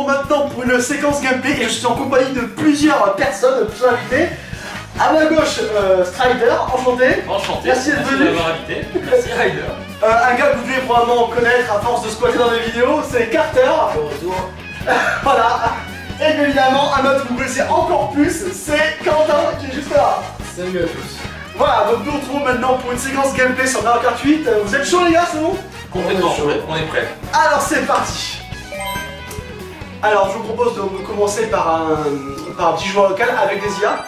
retrouve maintenant pour une séquence gameplay et je suis en compagnie de plusieurs personnes, plusieurs invités. À ma gauche, Strider, enchanté. Enchanté. Merci d'être venu. Merci d'avoir invité. Merci Ryder. Un gars que vous devez probablement connaître à force de squatter dans les vidéos, c'est Carter. Retour. Voilà. Et bien évidemment, un autre que vous connaissez encore plus, c'est Quentin qui est juste là. Salut à tous. Voilà, donc nous nous retrouvons maintenant pour une séquence gameplay sur Mario Kart 8. Vous êtes chaud les gars, c'est bon? Complètement chaud. On est prêt. Alors c'est parti. Alors je vous propose de commencer par un petit joueur local avec des IA.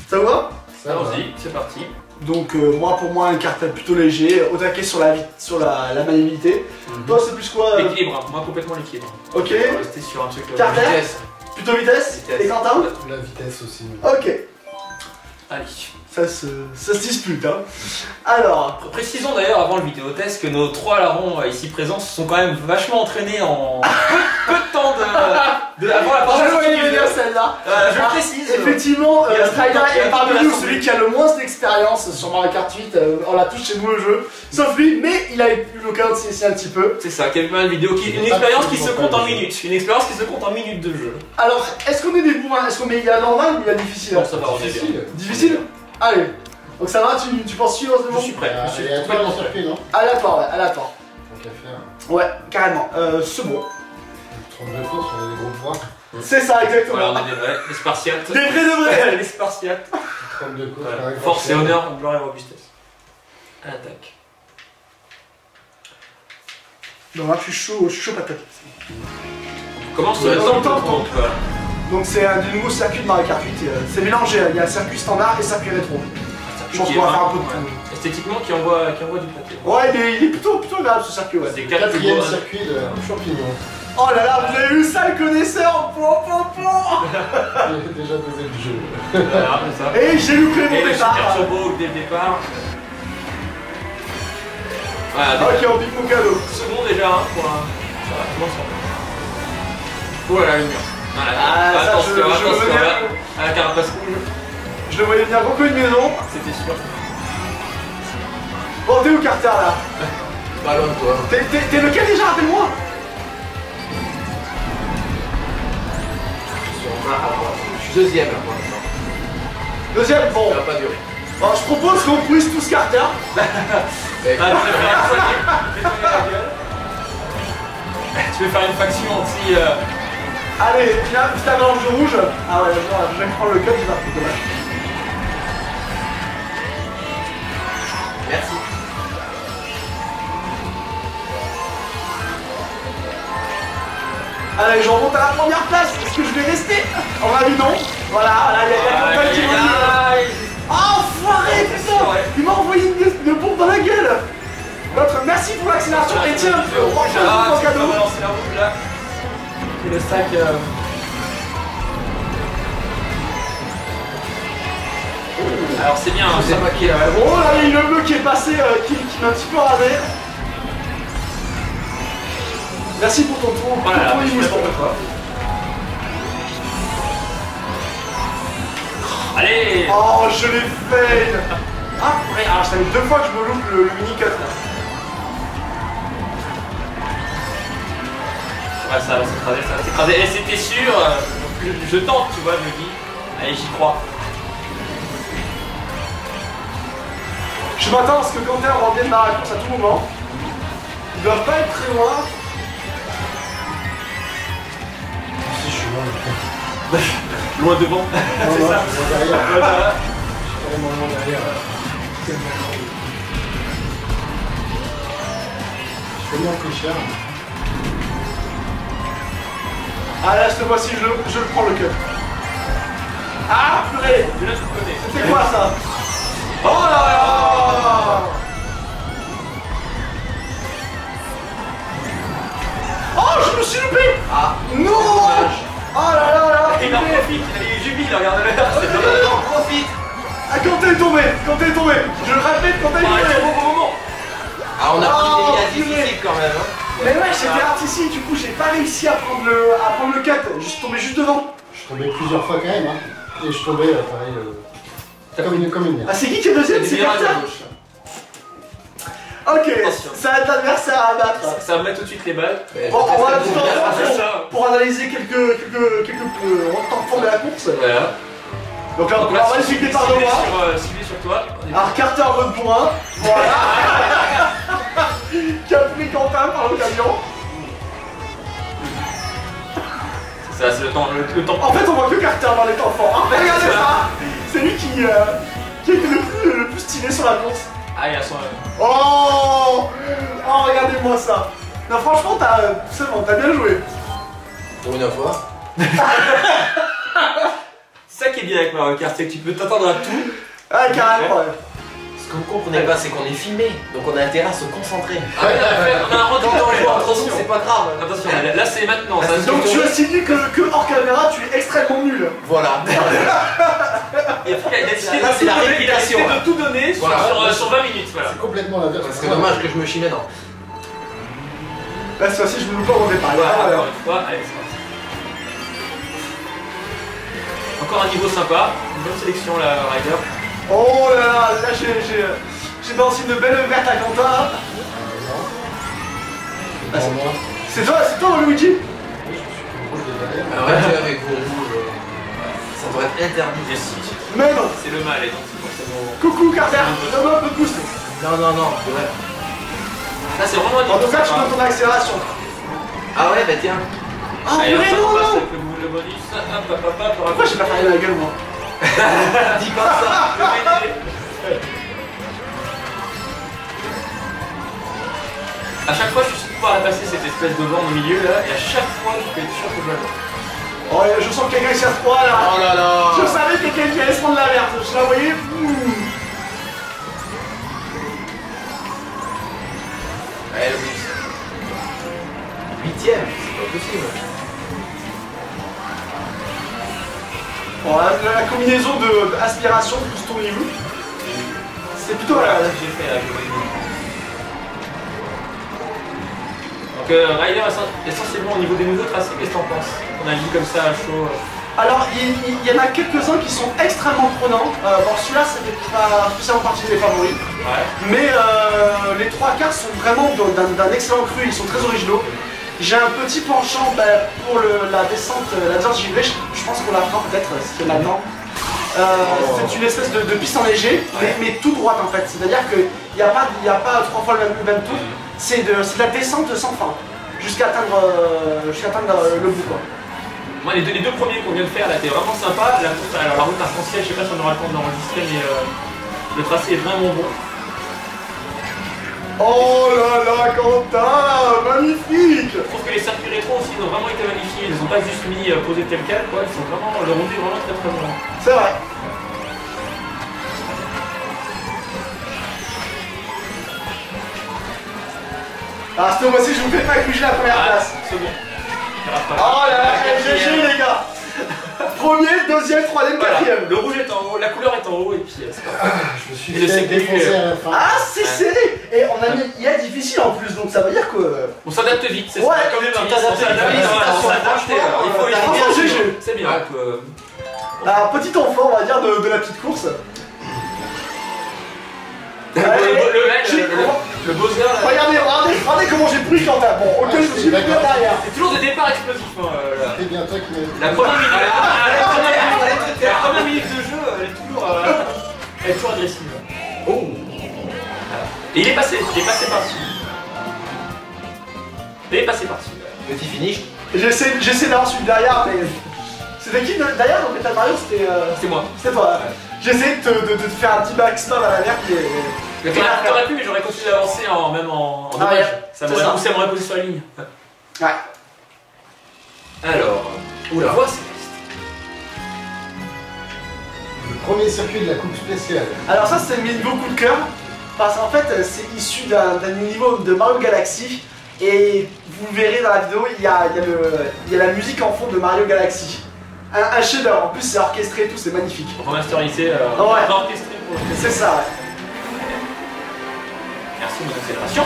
Ça vous va? Allons-y, c'est parti. Donc moi pour moi un cartel plutôt léger, au taquet sur la maniabilité. Toi c'est plus quoi L'équilibre, moi complètement l'équilibre. Ok. On va rester sur un truc Carter vitesse. Plutôt vitesse. Vitesse. Et Quentin? La vitesse aussi. Ok. Allez. Ça se dispute hein. Alors. Précisons d'ailleurs avant le vidéo test que nos trois larrons ici présents se sont quand même vachement entraînés en peu de temps avant la Je voyais partie. venir celle-là. Je le précise. Effectivement, Il y a Strider il y a est parmi de la nous santé. celui qui a le moins d'expérience sur Mario Kart 8. On l'a tous chez nous le jeu. Sauf lui, mais il a eu l'occasion de s'essayer un petit peu. C'est ça, quelques de vidéo une expérience qui se compte en minutes. Une expérience qui se compte en minutes de jeu. Alors, est-ce qu'on est des bons? Est-ce qu'on met il y a normal ou il y a difficile? Non, ça va, on est bien. Difficile. Difficile? Allez. Donc ça va, tu penses suivre c'est bon? Je suis prêt. Je suis Et à toi complètement le prêt. circuit, non? À l'apport, ouais, à l'apport. Tant qu'à faire. Ouais, carrément. C'est bon. 32 courses, on a des gros points. C'est ça, exactement. Voilà, on est des vrais, les Spartiates. Des vrais de vrais. Les Spartiates. 32 courses, Voilà. pareil, Force et forcément. honneur, gloire et robustesse. À l'attaque. Non, là, je suis chaud patate. Comment se Ouais, met dans le dans temps, le compte quoi? Donc c'est un des nouveaux circuits de Mario Kart 8. C'est mélangé, il y a un circuit standard et circuit rétro. Je pense qu'on va faire un peu de tout. Esthétiquement, qui envoie du pâté. Ouais, il est plutôt agréable ce circuit, ouais. C'est 4 Quatrième circuit de champignon. Oh là là, vous avez vu ça, le connaisseur? J'ai déjà posé le jeu. Voilà, c'est ça. Et j'ai loupé Et mon le super départ. turbo dès le départ. Voilà, Ok, on pique mon cadeau. second déjà, hein, pour un. Ça va, comment ça? Voilà, le mur. Voilà, Ah, ça, attention, je attention, veux bien. là. À la carapace rouge. Je le voyais venir beaucoup une maison. C'était sûr. Bon, t'es où Carter là? Pas loin de toi. T'es lequel déjà, rappelle-moi? Je suis deuxième là pour l'instant. Deuxième, bon. Ça va pas durer. Bon, je propose qu'on pousse tous Carter. Ah, tu veux faire une gueule. Tu veux faire une faction anti. Allez, viens, petite avalanche de rouge. Ah ouais, non, je vais prendre le cut, il va plus dommage. Merci. Allez, je remonte à la première place. Est-ce que je vais rester? On va dire non. Voilà, il y a Quentin qui me dit. Ah, enfoiré, putain! Il m'a envoyé une bombe dans la gueule! Merci pour l'accélération et tiens, franchement, mon cadeau! C'est la rouge là. C'est le sac. Alors c'est bien, c'est pas qui est. Oh là, il y a le bleu qui est passé, qui m'a un petit peu rasé. Merci pour ton tour. Voilà, Ton je tour, fais n'importe quoi. Allez! Oh, je l'ai fail! Ah, purée, ah, ça fait 2 fois que je me loupe le mini-cut là. Ouais, ça va s'écraser, ça va s'écraser. Et c'était sûr, je tente, tu vois, je me dis. Allez, j'y crois. Je m'attends à ce que Quentin revienne dans la course à tout moment. Ils doivent pas être très loin. Si je suis loin. Loin devant. C'est ça. Je suis derrière. Voilà. Je suis carrément loin derrière. Je fais bien un peu cher. Ah là, cette fois-ci, je le prends le cut. Ah, purée! Je laisse de côté. C'était quoi ça? Oh là là! Oh, je me suis loupé! Ah, Non! Oh là là là! il en profite, il jubile, regarde-le. C'est bien, il en profite. Ah, Quentin est tombé! Quentin est tombé! Je le répète, Quentin est Ah, tombé! bon moment. Ah, on a pris Oh, des dégâts difficiles quand même. Hein. Mais ouais, j'étais artistique, du coup, j'ai pas réussi à prendre le cut. Je suis tombé juste devant. Je suis tombé plusieurs fois quand même. Hein. Et je suis tombé pareil. Comme une merde. Ah, c'est qui est deuxième? C'est Bien à Carter? gauche. Ok, Attention. ça va être l'adversaire à battre. Ça va mettre tout de suite les balles. Bon, on va tout c'est ça. pour analyser quelques temps de la course. Voilà. Donc là, on va magnifique départ de moi. Ciblé sur toi. Alors Carter en mode bourrin. Voilà. Qui a pris Quentin par l'occasion. Ça, c'est le temps. En fait, on voit que Carter dans les temps forts. Hein. Regardez ça. C'est lui qui a été le plus stylé sur la course. Ah, il y a son. Oh, regardez-moi ça. Non, franchement, c'est bon, t'as bien joué. Pour une fois. C'est ça qui est bien avec Mario Kart, c'est que tu peux t'attendre à tout. Ah, carrément, ouais. Ce que vous comprenez pas, c'est qu'on est filmé, donc on a intérêt à se concentrer. Ah oui, on a un rendu Quand on joue entre nous, attention. c'est pas grave. Attention, là c'est maintenant. Ça, Donc tu as signé que hors caméra, tu es extrêmement nul. Voilà. il a décidé Là, c'est la réputation. de tout donner sur, Voilà. sur 20 minutes. Voilà. C'est complètement l'inverse. C'est dommage que je me chie maintenant. Là, cette fois-ci, je me loupe pas au départ. Voilà, Ah, ouais. encore une fois, allez, c'est parti. Encore un niveau sympa, une bonne sélection là, Ryder. Oh là là, j'ai dansé une belle verte à Quentin. C'est toi, Luigi? Arrêtez avec vos rouges. Ça devrait être interdit. Yes, Mais non. c'est le mal et donc c'est forcément. Coucou Carter, donne-moi un peu de boost. Non, non, non, c'est vrai. Là c'est vraiment un niveau En tout cas, tu sympa. donnes ton accélération. Ah ouais, bah tiens. Ah Allez, purée, on non, passe non. avec le bonus. Hop, hop, hop, hop, Pourquoi j'ai pas fermé la gueule, moi? Dis pas ça. A chaque fois, je suis sûr de pouvoir la passer cette espèce de vent au milieu là, et à chaque fois, je peux être sûr que je la vois. Oh, je sens que quelqu'un qui s'est froid là. Oh là là. Je savais que quelqu'un qui allait se prendre la verte. Je la voyais. Allez, le bus. 8ème, c'est pas possible. Bon, la combinaison d'aspiration plus ton niveau, c'est plutôt Voilà, voilà. ce que j'ai fait là, je vois. Donc Ryder essentiellement au niveau des nouveaux tracés, qu'est-ce que t'en penses? On a vu comme ça à chaud. Alors, il y en a quelques-uns qui sont extrêmement prenants. Bon, celui-là, ça fait pas spécialement partie des favoris. Ouais. Mais les trois quarts sont vraiment d'un excellent cru, ils sont très originaux. J'ai un petit penchant pour la descente, la descente givrée, je pense qu'on la fera peut-être si c'est maintenant. C'est une espèce de piste enneigée, mais tout droite en fait. C'est-à-dire qu'il n'y a pas 3 fois le même tour, c'est de la descente sans fin, jusqu'à atteindre le bout quoi. Moi les deux premiers qu'on vient de faire là étaient vraiment sympas. La course, alors la route arc-en-ciel, je sais pas si on aura le temps de l'enregistrer, mais le tracé est vraiment bon. Oh là là, Quentin, magnifique! Je trouve que les circuits rétro aussi ils ont vraiment été magnifiés, ils les ont pas juste mis posés tel quel quoi, ils sont vraiment, le rendu est vraiment très très bon. C'est vrai. Ah, cette fois-ci, je vous fais pas que j'ai la première place. C'est bon. Oh là là, GG les gars. Premier, deuxième, troisième, Voilà. quatrième. Le rouge est en haut, la couleur est en haut et puis c'est parti. Je me suis Et le fait CPU, défoncer à la fin. Ah, c'est serré. Et on a mis IA difficile en plus, donc ça veut dire que... On s'adapte vite, c'est Ouais, ça. Comme les tu marques, t'adaptes on s'adapte, vite, voilà, on félicitations, s'adapte, franchement, il faut t'as bien essayer. joué. C'est bien. Un petit enfant, on va dire, de la petite course. Le Bowser là. Regardez comment j'ai pris Quentin. Bon, ok, je me suis mis d'accord. derrière. C'est toujours des départs explosifs. Là. C'est bien toi qui La première minute, la première minute de jeu, elle est toujours agressive. Oh. Et il est passé par-dessus. Il est passé par-dessus. Petit finish. J'essaie d'avoir celui derrière, mais... C'était qui derrière dans Metal Mario? C'est moi. C'était toi. J'essaie de te faire un petit backstop à la mer qui est... T'aurais pu, mais j'aurais continué d'avancer même en Ah dommage. ouais, Ça c'est ça. m'aurait posé sur la ligne. Ouais. Alors, Oula. voici. Le premier circuit de la coupe spéciale. Alors ça, c'est mes niveaux coup de cœur. Parce qu'en fait, c'est issu d'un niveau de Mario Galaxy. Et vous verrez dans la vidéo, il y a la musique en fond de Mario Galaxy. Un chef-d'œuvre. En plus, c'est orchestré et tout, c'est magnifique. Remasterisé, Ouais. orchestré pour le C'est ça, ouais. Merci mon accélération.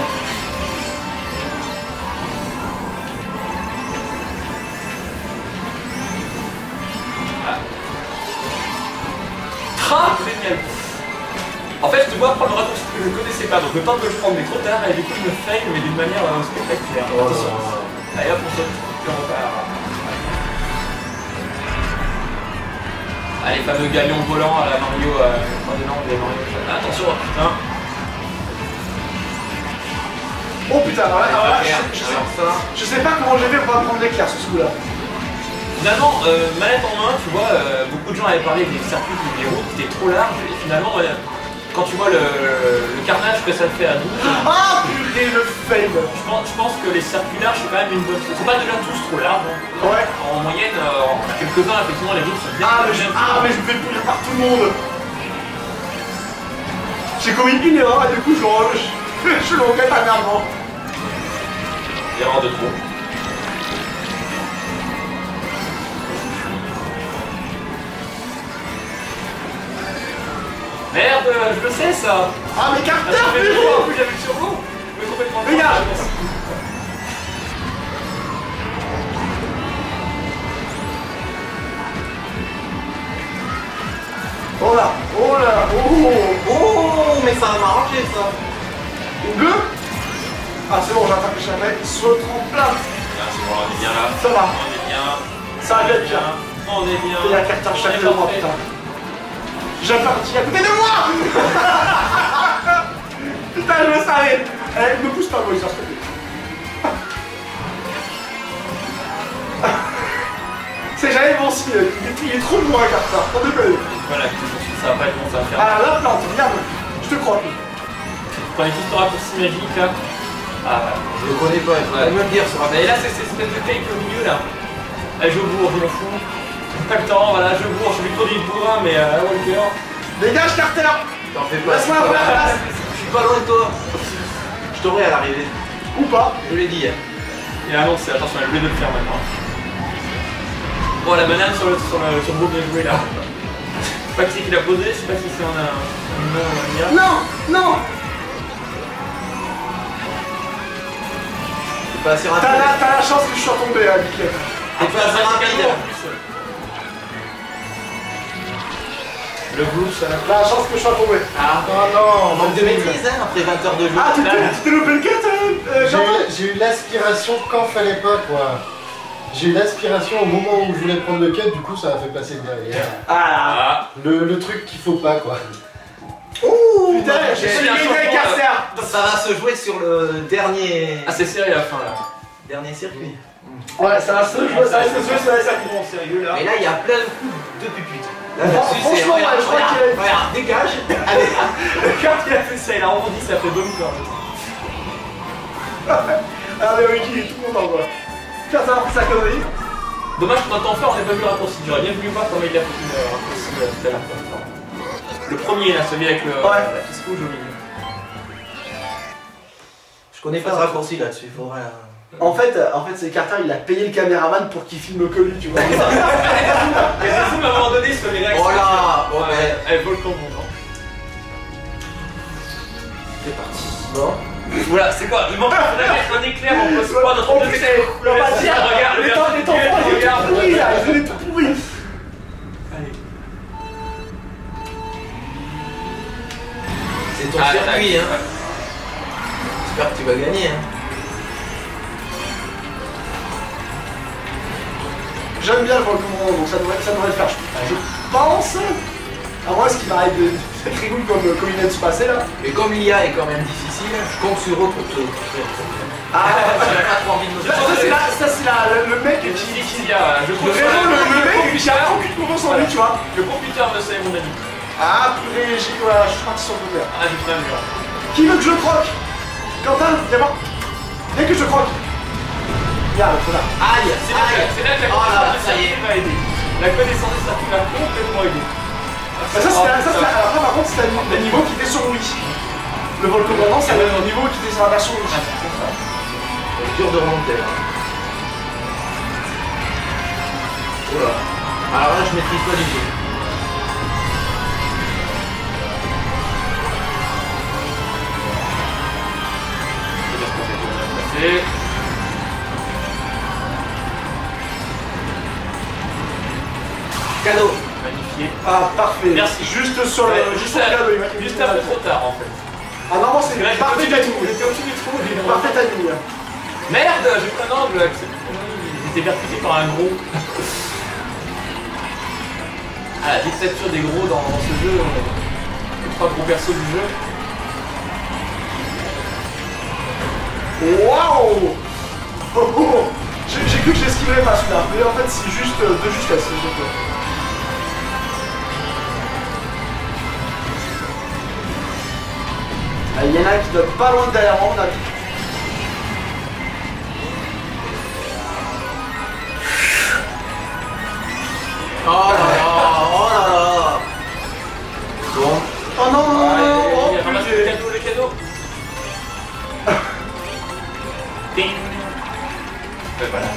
Ah. Génial. En fait, je dois prendre le raccourci que je ne connaissais pas, donc le temps de le prendre, mais trop tard, et du coup, je me fail, mais d'une manière spectaculaire. Oh, Attention. non. Allez, hop, on saute. Puis on repart. Allez, fameux galion volant à la Mario. Attention, putain. Oh putain, alors là, Alors je sais pas comment j'ai fait pour pas prendre l'éclair ce coup là. Finalement, manette en main, tu vois, beaucoup de gens avaient parlé des circuits ou des routes qui étaient trop larges, et finalement, quand tu vois le carnage que ça te fait à 12, Ah purée, le fail. je pense que les circuits larges, c'est quand même une bonne chose. C'est pas déjà tous trop larges. Hein. Ouais. En moyenne, quelques-uns, effectivement, les routes sont bien. Mais je me fais pourrir par tout le monde. J'ai commis une erreur et du coup je le regrette amèrement. Erreur de trop. Merde, je le sais ça. Ah mais Carter, J'avais le purée. droit, en plus j'avais le survol. Je vais complètement le Regarde. Oh là, oh là, Oh, mais ça va m'arranger ça. Une bleue. Ah c'est bon, j'attaque jamais sur le tremplin. C'est bon, on est bien là. Ça va. On est bien. Ça va être bien. On est bien. Il y a Carter chaque fois, putain. J'ai parti à côté de moi. Putain, je le savais. Eh, ne pousse pas, Moïse, s'il te plaît. C'est jamais bon signe. Il est trop loin, Carter. On déconne. Voilà, ça va pas être bon, ça va faire. Ah, la plante, regarde. Je te crois. Prenez tout ce raccourci magique là. Ah, Je le connais pas, il faudrait me le dire sur et là, c'est cette espèce de cake au milieu là. Allez, je bourre, je m'en fous. Pas le temps, voilà, je bourre, je vais trop du bourrin, mais Walker. Dégage, Carter. T'en fais pas. Laisse-moi la première place. Je suis pas loin de toi. Je t'aurai à l'arrivée. Ou pas. Je l'ai dit. Il a annoncé, attention, elle voulait de le faire maintenant. Bon, la banane sur le groupe bien joué là. Je sais pas qui c'est qui l'a posé, je sais pas si c'est un humain ou un IA. Non, non. C'est pas assez rapide. T'as la chance que je sois tombé, hein, Mickey. T'es pas assez rapide. En plus. Le blues, ça T'as la chance que je sois tombé. Ah, Oh non, Manque de maîtrise hein, après 20 heures de jeu. Ah, tu t'es loupé le cut, J'ai eu l'aspiration quand fallait pas, quoi. J'ai eu l'aspiration au moment où je voulais prendre le cut, du coup ça a fait passer derrière. Ah. Le truc qu'il faut pas, quoi. Ouh, putain, j'ai j'ai un gagné champion, Carter. Ça va se jouer sur le dernier c'est serré à la fin là. circuit. Ouais, ça va se jouer, ça va se jouer, ça va se Bon, sérieux là. Et là il y a plein de coups de pupute. Franchement, ouais, je crois qu'il a... Regarde, dégage. Allez. Quand il a fait ça, il a rebondi, ça fait bonne corde. Ah mais Ricky, il est tout content, quoi. Faire ça, sa connerie. Dommage qu'on entend faire, on n'a pas vu le raccourci. J'aurais bien voulu voir comment il a fait le raccourci tout à l'heure. Le premier là, celui avec la piste rouge au milieu. Je connais pas de raccourci là-dessus, il faudrait. En fait, c'est Carter, il a payé le caméraman pour qu'il filme que lui, tu vois. Il y a des zooms à un moment donné sur les réactions. Oh là, bon, Elle vole comme bon, non. C'est parti. Bon. Voilà, c'est quoi? Il manque un éclair, on peut se croire notre Oh deux putain, éclairs. on va dire, Regarde, les temps froids, il est tout pourri là, il est tout pourri. Allez. C'est ton circuit, hein. J'espère que tu vas gagner, hein. J'aime bien le vol commandant, donc ça devrait le faire, je pense. À moins ce qui m'arrive de cette rigole comme il vient de se passer là. Mais comme l'IA est quand même difficile, je compte sur eux pour te. Ah, J'ai pas trop envie de me ça c'est le mec qui... Vraiment le mec, j'ai aucune confiance en lui, tu vois. Le computer me sait mon ami. Ah, purée, voilà, je suis parti sur le verre. Ah, j'ai pris un mur. Qui veut que je croque? Quentin, viens voir. Viens que je croque. Viens, là. Aïe. C'est là que la Oh là, connaissance ça y est. va aider. La connaissance de circuit va complètement aider. Alors par contre, c'était le niveau qui était sur Wii. Le vol commandant, c'est le niveau qui était sur la version Wii. C'est dur de remonter là. Oh là. Alors là, je maîtrise pas du tout. Et... Cadeau. Magnifié. Ah, parfait. Merci. Juste sur le. Ouais, Juste sur le cadeau, il m'a fait Juste un peu trop tard en fait. Ah non, c'est Parce que là, parfait timing. j'étais au-dessus du trou. Parfait timing. Merde, j'ai pris un angle. J'étais percuté par un gros. Ah, la dictature des gros dans ce jeu. Les 3 gros persos du jeu. Waouh. Oh, oh. J'ai cru que j'esquiverais pas celui-là, mais en fait c'est juste de justesse. Ah, il y en a qui doivent pas loin derrière moi, on a vu. Oh là là. Bon. Oh non, non, non, non, oh, Il ramasse putain. le cadeau. Ding.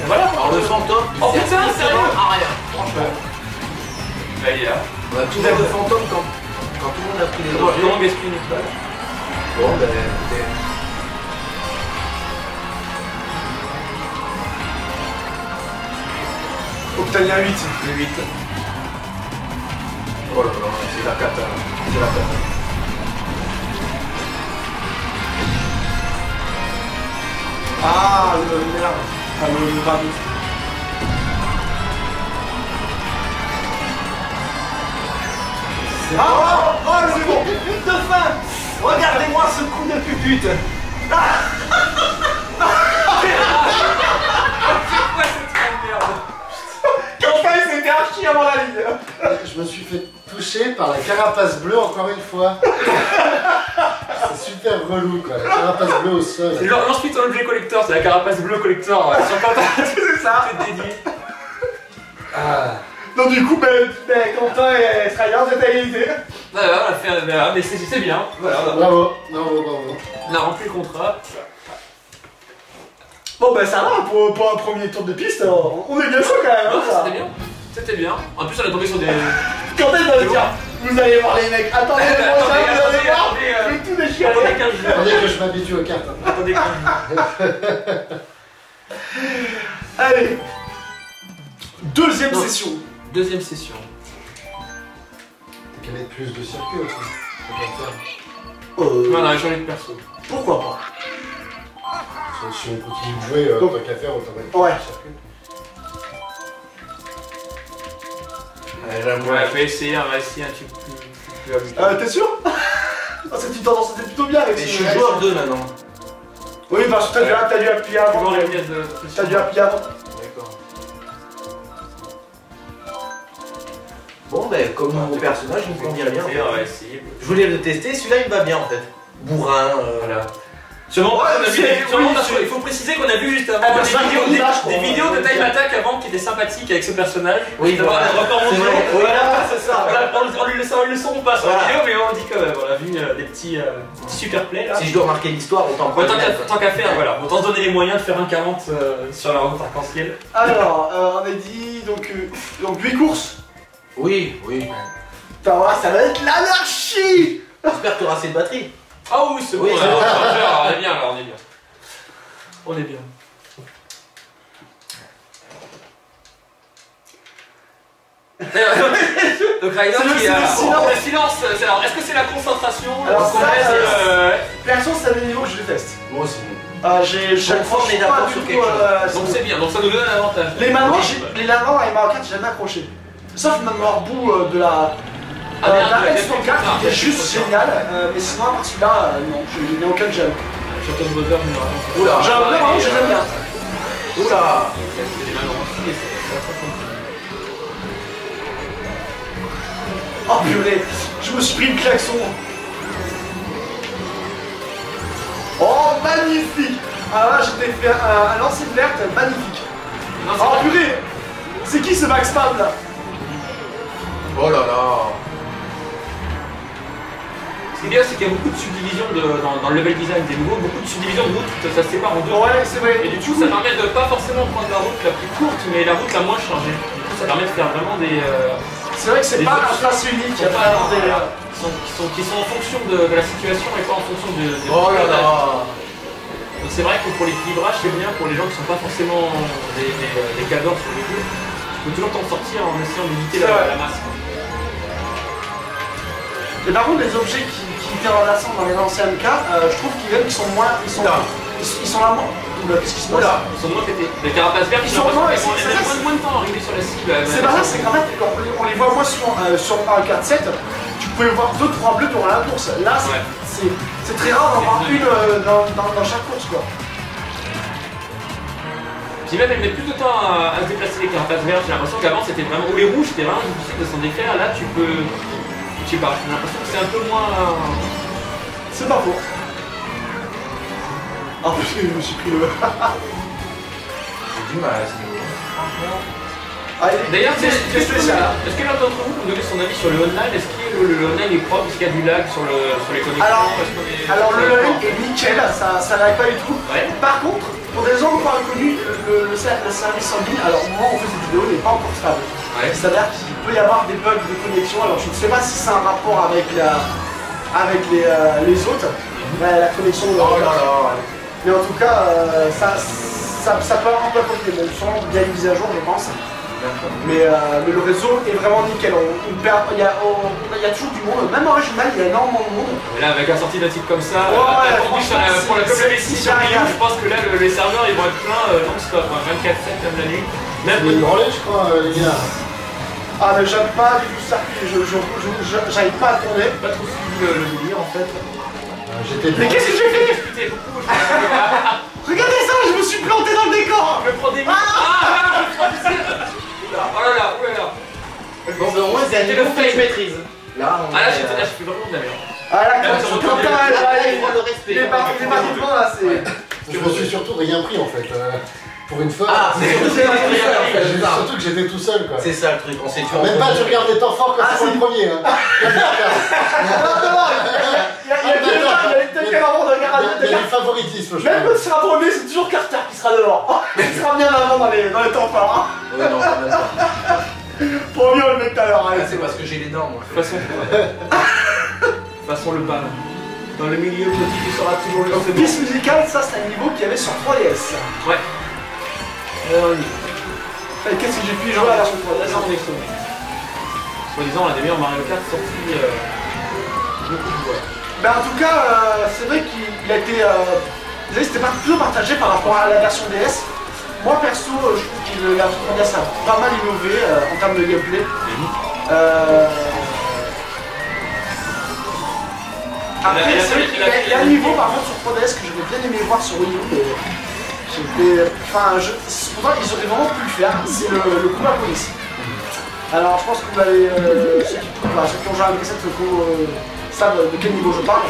Voilà. Alors le fantôme, il Oh sert putain, strictement sérieux à rien. Franchement. Là, il est là. On a toujours le fantôme quand tout le monde a pris les Comment objets. gaspiller une balle? Bon ben écoutez. Octavien 8. Le 8. Oh là là, c'est la cata. C'est la cata. Ah, merde. Ah, le rabbit. Ah, oh, oh, c'est bon. Pute de fin. Regardez-moi ce coup de pupute. Enfin, il s'était archi avant la ligne. Je me suis fait toucher par la carapace bleue encore une fois. C'est super relou quoi, la carapace bleue au sol. C'est lance-lui ton objet collector, c'est la carapace bleue collector. Sur Quentin, C'est ça. c'est dédié. Ah. Donc du coup, Quentin et Strider, vous êtes à égalité. Voilà, on a fait un. Mais c'est bien. Voilà, Bravo, bravo, bravo. on a rempli le contrat. Bon bah ça va, pour un premier tour de piste, on est bien chaud quand même. Non, hein, ça. c'était bien. C'était bien. En plus, on est tombé sur des. Quentin il va me dire, vous allez voir les mecs, attendez, vous allez voir, attendez, je vais tout déchirer. Attendez 15 jours. Attendez que je m'habitue aux cartes. Attendez 15 jours. Allez, deuxième session. Deuxième session. Il y avait plus de circuits aussi. C'est comme ça. On a changé de perso. Pourquoi pas? Si on continue de jouer, tant qu'à faire, autant mettre Ouais. plus de circuits. Ouais, on va essayer un truc plus habituel. T'es sûr? Ah, cette petite tendance était plutôt bien avec Mais ce je suis jeu. joueur 2 maintenant. Oui, parce que t'as dû appuyer avant. Toujours les pièces de. T'as dû appuyer avant. D'accord. Bon ben comme nouveau personnage, il me convient bien. en fait. On va essayer. Je voulais le tester, celui-là il me va bien en fait. Bourrin, Voilà. Sûrement, Ouais, on a vu c'est- des- sûrement, oui, parce c'est- qu'il faut préciser qu'on a vu juste avant Ah, parce des que vidéos, c'est l'image, quoi. des vidéos de Time Attack avant qui étaient sympathiques avec ce personnage. Oui, Justement, voilà. le record C'est mondial. vrai. Voilà, c'est ça. Voilà, on le sauront pas sur la Voilà. vidéo, mais on dit quand même. On a vu des petits super plays là. Si je dois marquer l'histoire, autant Ouais, prendre. tant qu'à faire, voilà. Autant se donner les moyens de faire un 40 sur la route arc-en-ciel. Alors, on a dit donc 8 courses. Oui, oui. Putain, ouais, ça va être l'anarchie. J'espère que tu auras assez de batterie. Ah oui, c'est bon, Oui, on c'est bon. est bien là, on est bien. On est bien. Donc Ryder C'est le- qui c'est a le silence. le silence. Alors est-ce que c'est la concentration? Alors Est-ce qu'on ça, laisse, Perso, c'est un des niveaux que je déteste. Moi aussi. J'ai chaque fois on est d'accord sur quelque chose. Donc c'est bien, donc ça nous donne un avantage. Les manoirs, les manoirs et Mario Kart, j'ai jamais accroché. Sauf le manoir bout de la. Ah, merde, la la S64 F64, qui était juste génial, mais sinon à part celui-là, non, je n'ai aucun gel. Château de Bowser numéro 1. Oula. J'ai un peu vraiment, je l'aime bien. Oula. C'est des manants aussi et c'est très compliqué. Oh purée, je me suis pris le klaxon. Oh magnifique. Ah là, j'ai fait un lancer de verte magnifique. Non, c'est Oh vrai. purée, c'est qui ce Max Pam là? Oh là là. Ce qui est bien, c'est qu'il y a beaucoup de subdivisions dans le level design des niveaux, beaucoup de subdivisions de routes, ça se sépare en deux. Ouais, c'est vrai. Et du coup, ça permet de pas forcément prendre la route la plus courte, mais la route la moins chargée. Du coup, ça permet de faire vraiment des. C'est vrai que c'est Les pas un options tracé unique, il y a Qui pas des. sont en fonction de la situation et pas en fonction de. Oh là là. Donc c'est vrai que pour l'équilibrage, c'est bien pour les gens qui sont pas forcément des cadors sur le jeu. faut toujours t'en sortir en essayant d'éviter la masse. Et par contre, les objets qui étaient renversants dans les anciennes cartes, je trouve qu'ils sont moins. Ils sont là moins. Qu'est-ce qui se passe? Ils sont moins pétés. Les carapaces vertes, ils sont moins. Ils mettent moins de temps à arriver sur la cible. C'est pas ça, c'est qu'en fait, on les voit moins souvent sur un 4-7. Tu pouvais voir 2-3 bleus durant la course. Là, c'est très rare d'en voir une dans chaque course, quoi. Puis même, elles mettent plus de temps à se déplacer les carapaces vertes. J'ai l'impression qu'avant, c'était vraiment. Ou les rouges, c'était vraiment difficile de s'en défaire. Là, tu peux. Je sais pas, j'ai l'impression que c'est un peu moins. C'est pas faux. Ah, je me suis pris le. J'ai du mal à ce niveau. D'ailleurs, est-ce que l'un d'entre vous peut donner son avis sur le online? Est-ce que le online est propre? Est-ce qu'il y a du lag sur les connexions? Alors le online est nickel, ça lag pas du tout. Ouais. Par contre, pour des gens pas inconnus, le service en ligne, alors au moment où on fait cette vidéo, n'est pas encore stable. Ouais. C'est-à-dire qu'il peut y avoir des bugs de connexion. Alors je ne sais pas si c'est un rapport avec les autres, la connexion. Oh là là. Mais en tout cas, ça peut avoir un peu compliqué. Bon, sûrement il y a une mise à jour, je pense. Mais le réseau est vraiment nickel. Il y a toujours du monde, même en régional, il y a énormément de monde. Mais là, avec un sortie d'un type comme ça, comme le Messi sur Wii U, je pense que là, les serveurs ils vont être pleins non-stop, 24/7 même la nuit. Même Il y a une relais, je crois, les gars. Ah, mais j'aime pas du tout ça, j'arrive pas à tourner. Pas trop suivi le délire en fait. Mais qu'est-ce que j'ai fait? Regardez ça, je me suis planté dans le décor. Je prends des oh là là, oh là là. Bon, ben au moins, c'est un niveau que je maîtrise. Là, je fais vraiment de la merde. Ah là, quand il faut le respect. les bâtiments là, c'est. Je me suis surtout rien pris en fait. Pour une fois. Ah, c'est surtout que j'étais tout seul quoi. C'est ça le truc, on s'est tué. Même pas, tu regardes les temps forts quand c'est le premier. Hein. Il y a du favoritisme, je Même quand pense. tu seras premier, c'est toujours Carter qui sera devant. Il sera bien avant dans les temps forts. Ouais, non, quand même pas. Premier, on le met tout à l'heure. C'est parce que j'ai les dents, moi. De toute façon, le bal. Dans le milieu, petit, tu seras toujours le Piste musicale, ça c'est un niveau qu'il y avait sur 3DS. Ouais. Et qu'est-ce que j'ai pu jouer à la version 3DS? On est sauvé. Soi-disant, on a des meilleurs Mario Kart sortis beaucoup de joueurs. Ben en tout cas, c'est vrai qu'il a été. C'était pas plutôt partagé par rapport à la version DS. Moi perso, je trouve que la version 3DS a pas mal innové en termes de gameplay. Après, c'est vrai qu'il y a un niveau par contre sur 3DS que j'aurais bien aimé voir sur Wii U. Enfin, pourtant ils auraient vraiment pu le faire, c'est le coup à police. Alors je pense que vous l'avez. Ceux qui ont joué à la cassette savent de quel niveau je parle.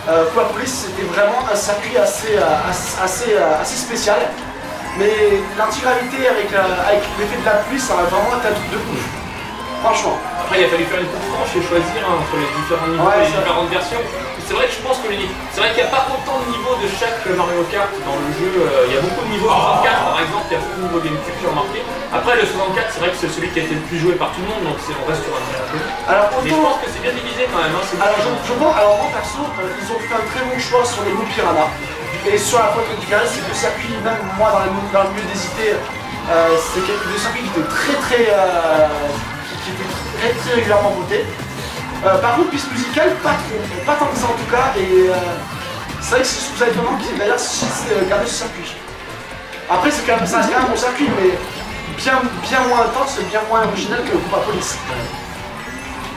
Coup à police, c'était vraiment un circuit assez spécial. Mais l'intégralité avec l'effet de la pluie, ça a vraiment été un truc de ouf. Franchement. Après, il a fallu faire une coupe franche et choisir entre les différents niveaux et les différentes versions. C'est vrai que je pense que c'est vrai qu'il n'y a pas autant de niveaux de chaque Mario Kart dans le jeu. Il y a beaucoup de niveaux 64 par exemple, il y a beaucoup de niveaux GameCube qui ont marqué. Après le 64, c'est vrai que c'est celui qui a été le plus joué par tout le monde, donc on reste sur un peu. Mais je pense que c'est bien divisé quand même. Alors moi perso, ils ont fait un très bon choix sur les loups piranha. Et sur la fois que tu c'est que le circuit, même moi dans le milieu des idées, c'est des circuits qui étaient très régulièrement votés. Par contre, piste musicale, pas tant que ça en tout cas, et c'est vrai que je trouve ça étonnant qu'ils aient d'ailleurs gardé ce circuit. Après, ça reste quand même un bon circuit, mais bien moins intense et bien moins original que le Coupe à Police.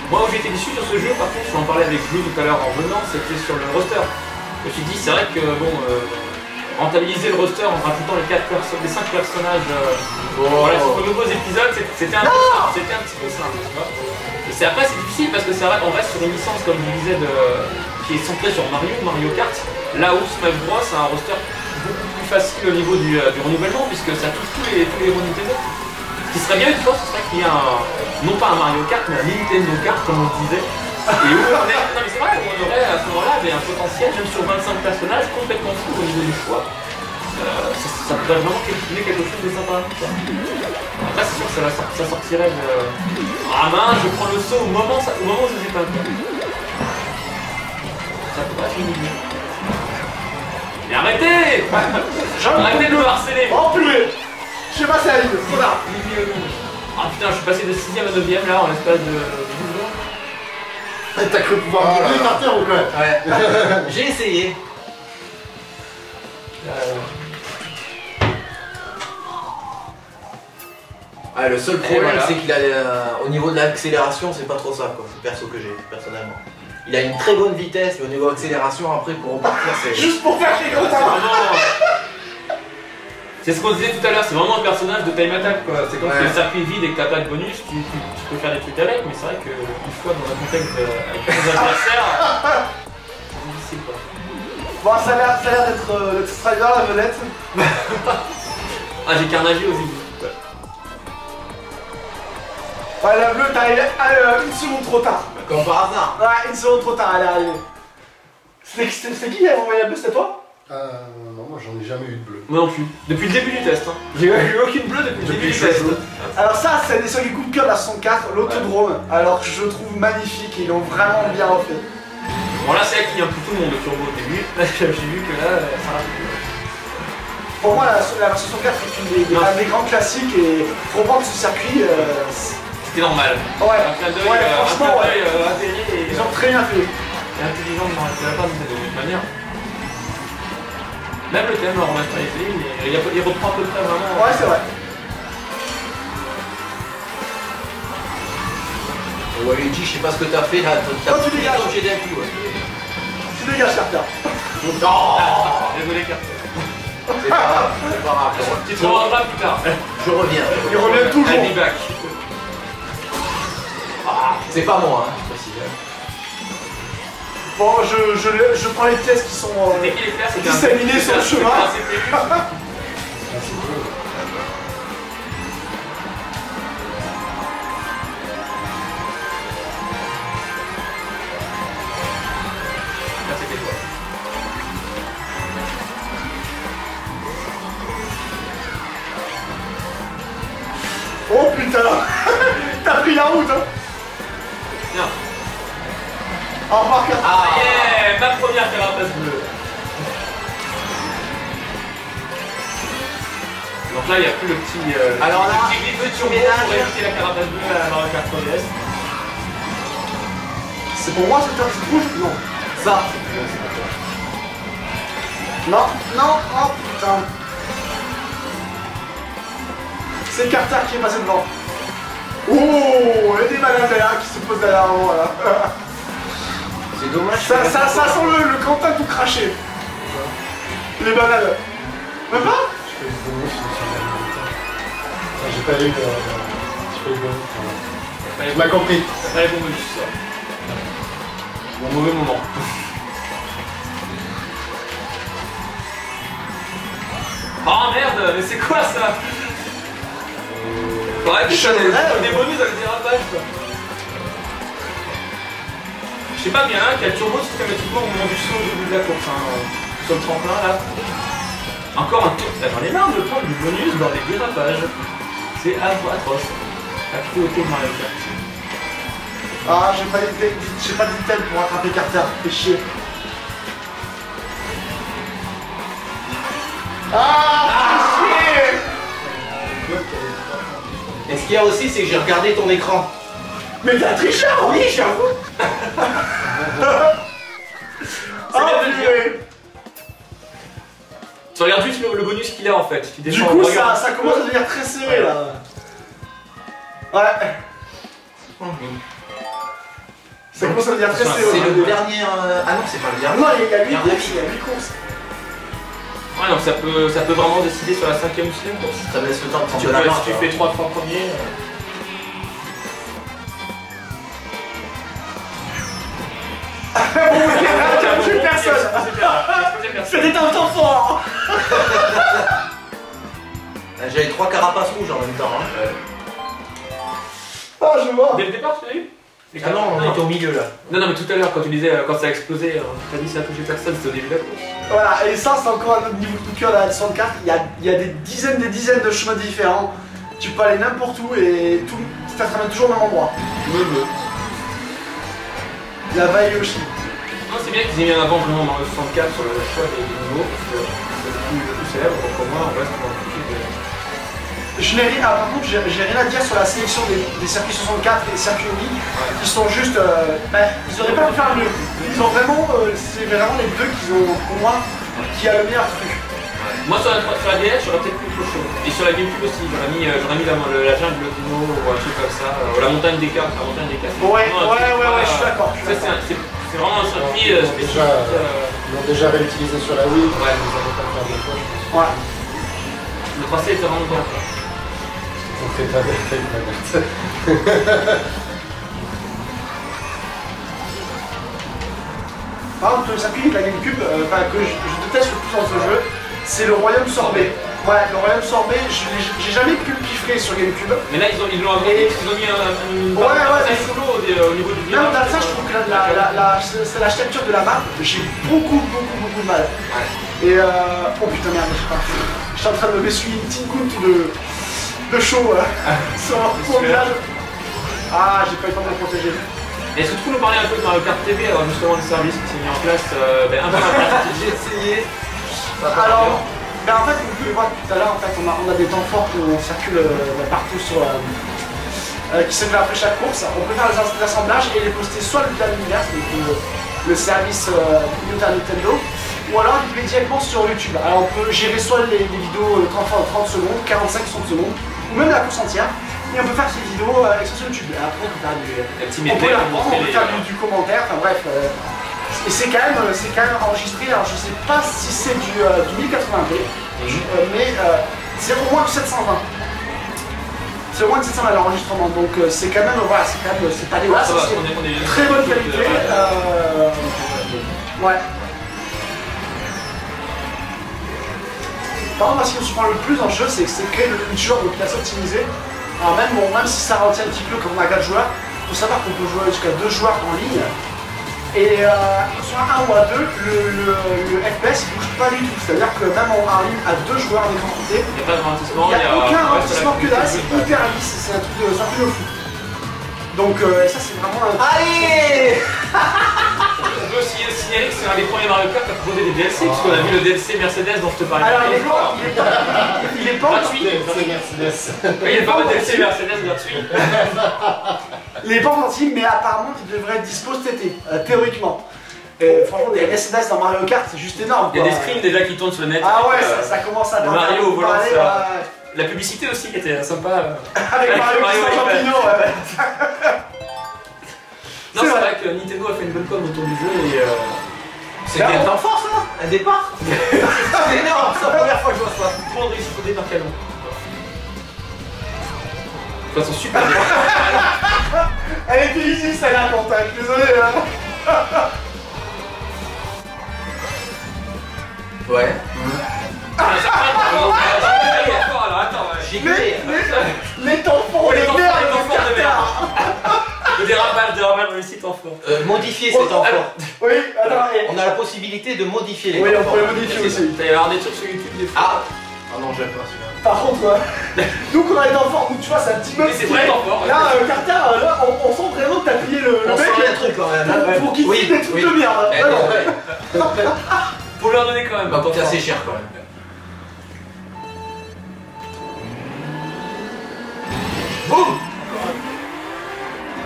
Moi, où j'ai été déçu sur ce jeu, par contre, je en parlais avec Blue tout à l'heure en venant, c'était sur le roster. Je me suis dit, c'est vrai que bon, rentabiliser le roster en rajoutant les 5 personnages voilà, sur de nouveaux épisodes, c'était un petit peu simple, tu vois. Et après c'est difficile parce que c'est vrai qu'on reste sur une licence comme je disais qui est centrée sur Mario Kart, là où Smash Bros a un roster beaucoup plus facile au niveau du renouvellement puisque ça touche tous les héros Nintendo. Ce qui serait bien une fois, ce serait qu'il y ait non pas un Mario Kart mais un Nintendo Kart comme on disait. Et où non mais c'est vrai, on aurait à ce moment-là un potentiel même sur 25 personnages complètement fou au niveau du choix. Ça pourrait vraiment donner quelque chose de sympa. Après c'est sûr que ça sortirait de... Ah mince, je prends le saut au moment où je sais pas. Ça pourrait être une idée. Mais arrêtez. Arrêtez de me harceler. Oh purée. Je sais pas si ça arrive, trop tard. Ah putain, je suis passé de 6ème à 9ème là en l'espace de 12 ans. T'as cru pouvoir Oh là brûler là. par terre ou quoi? Ouais. J'ai essayé. Ah, le seul problème, voilà. c'est qu'il a au niveau de l'accélération, c'est pas trop ça, quoi. C'est le perso que j'ai, personnellement. Il a une très bonne vitesse, mais au niveau accélération, après, pour repartir, c'est. Juste pour faire chier comme C'est ça. vraiment. C'est ce qu'on disait tout à l'heure, c'est vraiment un personnage de time attack quoi. C'est comme Ouais. si le circuit vide et que t'as pas de bonus, tu peux faire des trucs avec, mais c'est vrai que une fois dans un contexte avec des adversaires, c'est difficile quoi. Bon, ça a l'air d'être Strider la vedette. Ah, j'ai carnagé aussi. Ouais, la bleue, t'es arrivé une seconde trop tard. Comme par hasard. Ouais, une seconde trop tard, elle est arrivée. C'était qui qui a envoyé la bleue, c'était toi? Non, moi j'en ai jamais eu de bleu. Moi non plus. Depuis le début du test. Hein. J'ai eu aucune bleue depuis le début du le test. jeu. Alors ça, c'est des seuls coups de cœur de la 64, l'autodrome. Alors que je trouve magnifique, ils l'ont vraiment bien refait. Bon là c'est vrai qu'il y a un peu tout le monde de turbo au début. J'ai vu que là, ça va. Pour moi, la version 64 est une des grands classiques et pour reprendre ce circuit, C'était normal. ouais, Un clin d'œil, ouais, franchement, ouais. atterri et Ils ont très bien fait. intelligent dans la part de toute manière. Même le thème remasterisé, il reprend à peu près vraiment. Ouais, c'est vrai. Ouais, Luigi, je sais pas ce que t'as fait là. T'as Oh, tu dégages. j'ai d'un coup. Ouais. Tu dégages, Carter. Désolé Carter. C'est pas grave, c'est pas grave. Tu te rendras plus tard. Je reviens. Il revient toujours. I'll be back. C'est pas moi, hein, je précise. Bon, je prends les pièces qui sont Dès qu'il est clair, c'était disséminées sur le chemin. Là, c'était toi. Oh putain. T'as pris la route, hein. Tiens. Au revoir, Carter. Ah yeah, ma première carapace bleue. Donc là, il n'y a plus le petit. Alors là, le petit petit turbo ménage. pour éviter la carapace bleue à Mario Kart 3DS. C'est pour moi cette carte rouge? Non. Ça. Non, non, oh putain. C'est Carter qui est passé devant. Oh, il y a des malades derrière qui se posent derrière moi là. C'est dommage. Ça sent le Quentin tout craché. Les bananes. Même pas? Je fais le bonus sur la même. Enfin, j'ai pas eu de. J'ai pas eu de bonus. Tu m'as compris. T'as pas les bons bonus, ça. Bon mauvais moment. Oh merde, mais c'est quoi ça? Ouais, Je putain, rêve. des bonus avec des rapages quoi. Je sais pas bien, hein, quel turbo systématiquement au moment du saut au début de la course, hein, sur le tremplin là. Encore un tour. J'en ai marre de prendre du bonus dans les dérapages. C'est atroce. La cruauté de Mario Kart. Ah, j'ai pas d'item pour attraper Carter, fais chier. Ah, fais chier. Et ce qu'il y a aussi, c'est que j'ai regardé ton écran. Mais t'es un tricheur. Oui, j'avoue. Ah, bien de le purée. Tu regardes juste le bonus qu'il a en fait. Tu Du descends coup, en regardant. ça commence à devenir très serré là. Ouais. Ça commence à devenir très serré. C'est le aujourd'hui. dernier. Ah non, c'est pas le dernier. Non, il y a 8 Dernier. courses, il y a 8 courses. Ouais, donc ça peut vraiment décider sur la 5ème ou 6ème course. Ça me laisse le temps de Si prendre tu, de la fais, main. si tu fais 3 premiers. Plus personne. C'était un temps fort. J'avais 3 carapaces rouges en même temps. Hein. Ah, je vois. Dès le départ, tu l'as eu? Ah non, on était au milieu là. Non, mais tout à l'heure, quand tu disais, quand ça a explosé, t'as dit ça a touché personne, c'était au début de la course. Voilà, et ça, c'est encore un autre niveau de coup de cœur de la 64. Il y a des dizaines de chemins différents. Tu peux aller n'importe où et tout, ça te ramène toujours au même endroit. La vaille aussi. Non, c'est bien qu'ils aient mis en avant vraiment Mario 64 sur le choix des niveaux, parce que c'est le plus célèbre, donc au moins on reste dans le truc de. je n'ai rien, par contre, j'ai rien à dire sur la sélection des circuits 64 et des circuits Wii, qui sont juste, ils auraient pas pu faire mieux. Ils ont vraiment, c'est vraiment les deux qui ont, pour moi, qui a le meilleur truc. Moi sur la DS j'aurais peut-être plus autre chose. Et sur la GameCube aussi, j'aurais mis la jungle Dino ou un truc comme ça, la montagne des cartes, la montagne des cartes. Ouais, je suis d'accord. C'est vraiment un circuit spécifique. Ils l'ont déjà réutilisé sur la Wii, Ouais. ils n'ont pas faire de fois. Ouais. Le tracé était vraiment bien. Ça fait pas bête. Par contre, le circuit de la GameCube, que je déteste le plus dans ce jeu, c'est le royaume sorbet. Ouais, le royaume sorbet, j'ai jamais pu le piffrer sur GameCube. Mais là ils l'ont agrandi, ils ont mis une solo au niveau du Même dans ça, je trouve que c'est l'architecture de la map, j'ai beaucoup de mal. Ouais. Et oh putain merde, je suis en train de m'essuyer une petite goutte de chaud sur mon visage. Ah, j'ai pas eu le temps de me protéger. Est-ce que tu peux nous parler un peu de Mario Kart TV, alors justement le service qui s'est mis en place un peu à J'ai essayé. Alors, en fait, vous pouvez voir tout à l'heure, en fait, on a des temps forts où on circule partout sur, qui s'élèvent après chaque course. On peut faire des assemblages et les poster soit via l'univers, donc le service Nintendo, ou alors il peut directement sur YouTube. Alors on peut gérer soit les vidéos 30 secondes, 45-60 secondes, ou même la course entière. Et on peut faire ces vidéos sur YouTube. Et après, on peut faire du commentaire, enfin bref. Et c'est quand même enregistré, alors je sais pas si c'est du 1080p, mais c'est au moins du 720. C'est au moins de 720 l'enregistrement, donc c'est quand même, voilà, c'est pas dégueulasse, c'est très bonne qualité. Ouais. Par contre, ce qui me surprend le plus dans le jeu, c'est que c'est créé une genre de classe optimisée. Alors même si ça ralentit un petit peu comme on a 4 joueurs, il faut savoir qu'on peut jouer jusqu'à 2 joueurs en ligne. Et sur un 1 ou à 2, le FPS ne bouge pas du tout. C'est-à-dire que même en ligne à 2 joueurs en écran compté, il n'y a pas de ralentissement. Il n'y a aucun ralentissement que dalle, c'est hyper lisse, c'est un truc de fou. Donc ça c'est vraiment un... Allez. On peut aussi signaler que c'est un des premiers Mario Kart à proposer des DLC, puisqu'on a vu le DLC Mercedes dont je te parlais. Alors il est pas gratuit. C'est Mercedes. Il n'est pas le DLC Mercedes gratuit. Il est pas entier, mais apparemment il devrait être dispo cet été, théoriquement. Franchement, des Mercedes dans Mario Kart, c'est juste énorme. Il y a des screens déjà qui tournent sur le net. Ah ouais, ça commence à Mario au volant, ça. La publicité aussi qui était sympa. Avec Mario champignon, ouais. Non, c'est vrai que Nintendo a fait une bonne com autour du jeu et C'était un temps fort ça, un départ. C'est énorme, c'est la première fois que je vois ça. tout le monde réussit au départ canon. De toute façon, super bien. Elle était ici celle-là, Quentin, je suis désolé. Ouais. Les temps forts, les merdes, Le dérapage réussit en fort. Modifier ces temps forts. Oui, attends, On a la possibilité de modifier les oui, temps on forts. peut les modifier aussi. Il va y avoir des trucs sur YouTube des fois. Ah non, j'aime pas celui-là. Par contre, nous quand on est temps fort, tu vois, c'est un petit peu. Mais c'est très temps fort. Là, Carter, là, on sent vraiment que t'as plié le On sent mec un truc quand même. pour qu'il fasse des trucs de merde. Eh, Vraiment. ouais. Faut leur donner quand même. Bah, coûter assez cher quand même. Boum.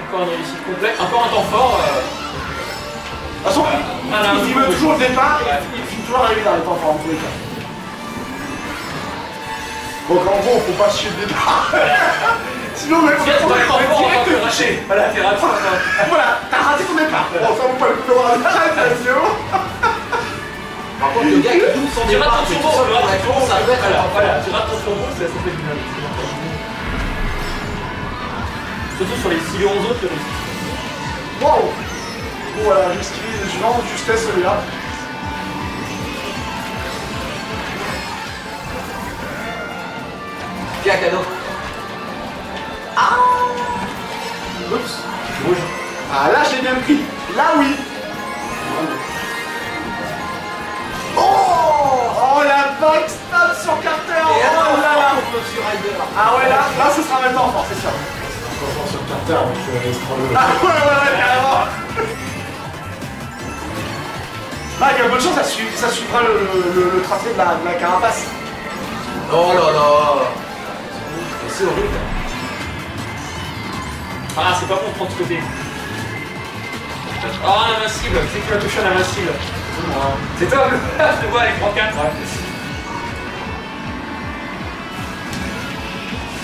Encore une réussite complète. Encore un temps fort. De toute façon, il veut toujours le départ et il finit toujours arriver dans les temps forts en tous les cas. Donc en gros, faut pas chier le départ. Sinon, on va direct toucher. Voilà, t'as raté ton départ. Bon, ça vaut pas le coup d'avoir un arrêt, Par contre, le gars qui double son Tu rates départ, ton c'est turbo, tout ça, ça peut être voilà, tu rates ton turbo, ça fait du mal. Surtout sur les 6 et 11 autres, le risque. Wow. Bon voilà, j'ai esquivé, je lance justesse celui-là. Tiens, cadeau. Oups. Rouge. Ah là, j'ai bien pris. Là, oui. Oh la backstab sur Carter. Et Oh là là. Monsieur Ryder. Ah ouais, là ce sera maintenant fort, c'est sûr. Franchement, sur Carter, on fait extra Ah ouais, carrément. Ah, il y a bonne chance, ça suivra le tracé de la carapace. Oh là là. C'est horrible. Ah, c'est pas bon de prendre ce côté. Oh, un invincible. C'est qui va toucher un invincible? C'est toi, je te vois avec 3-4.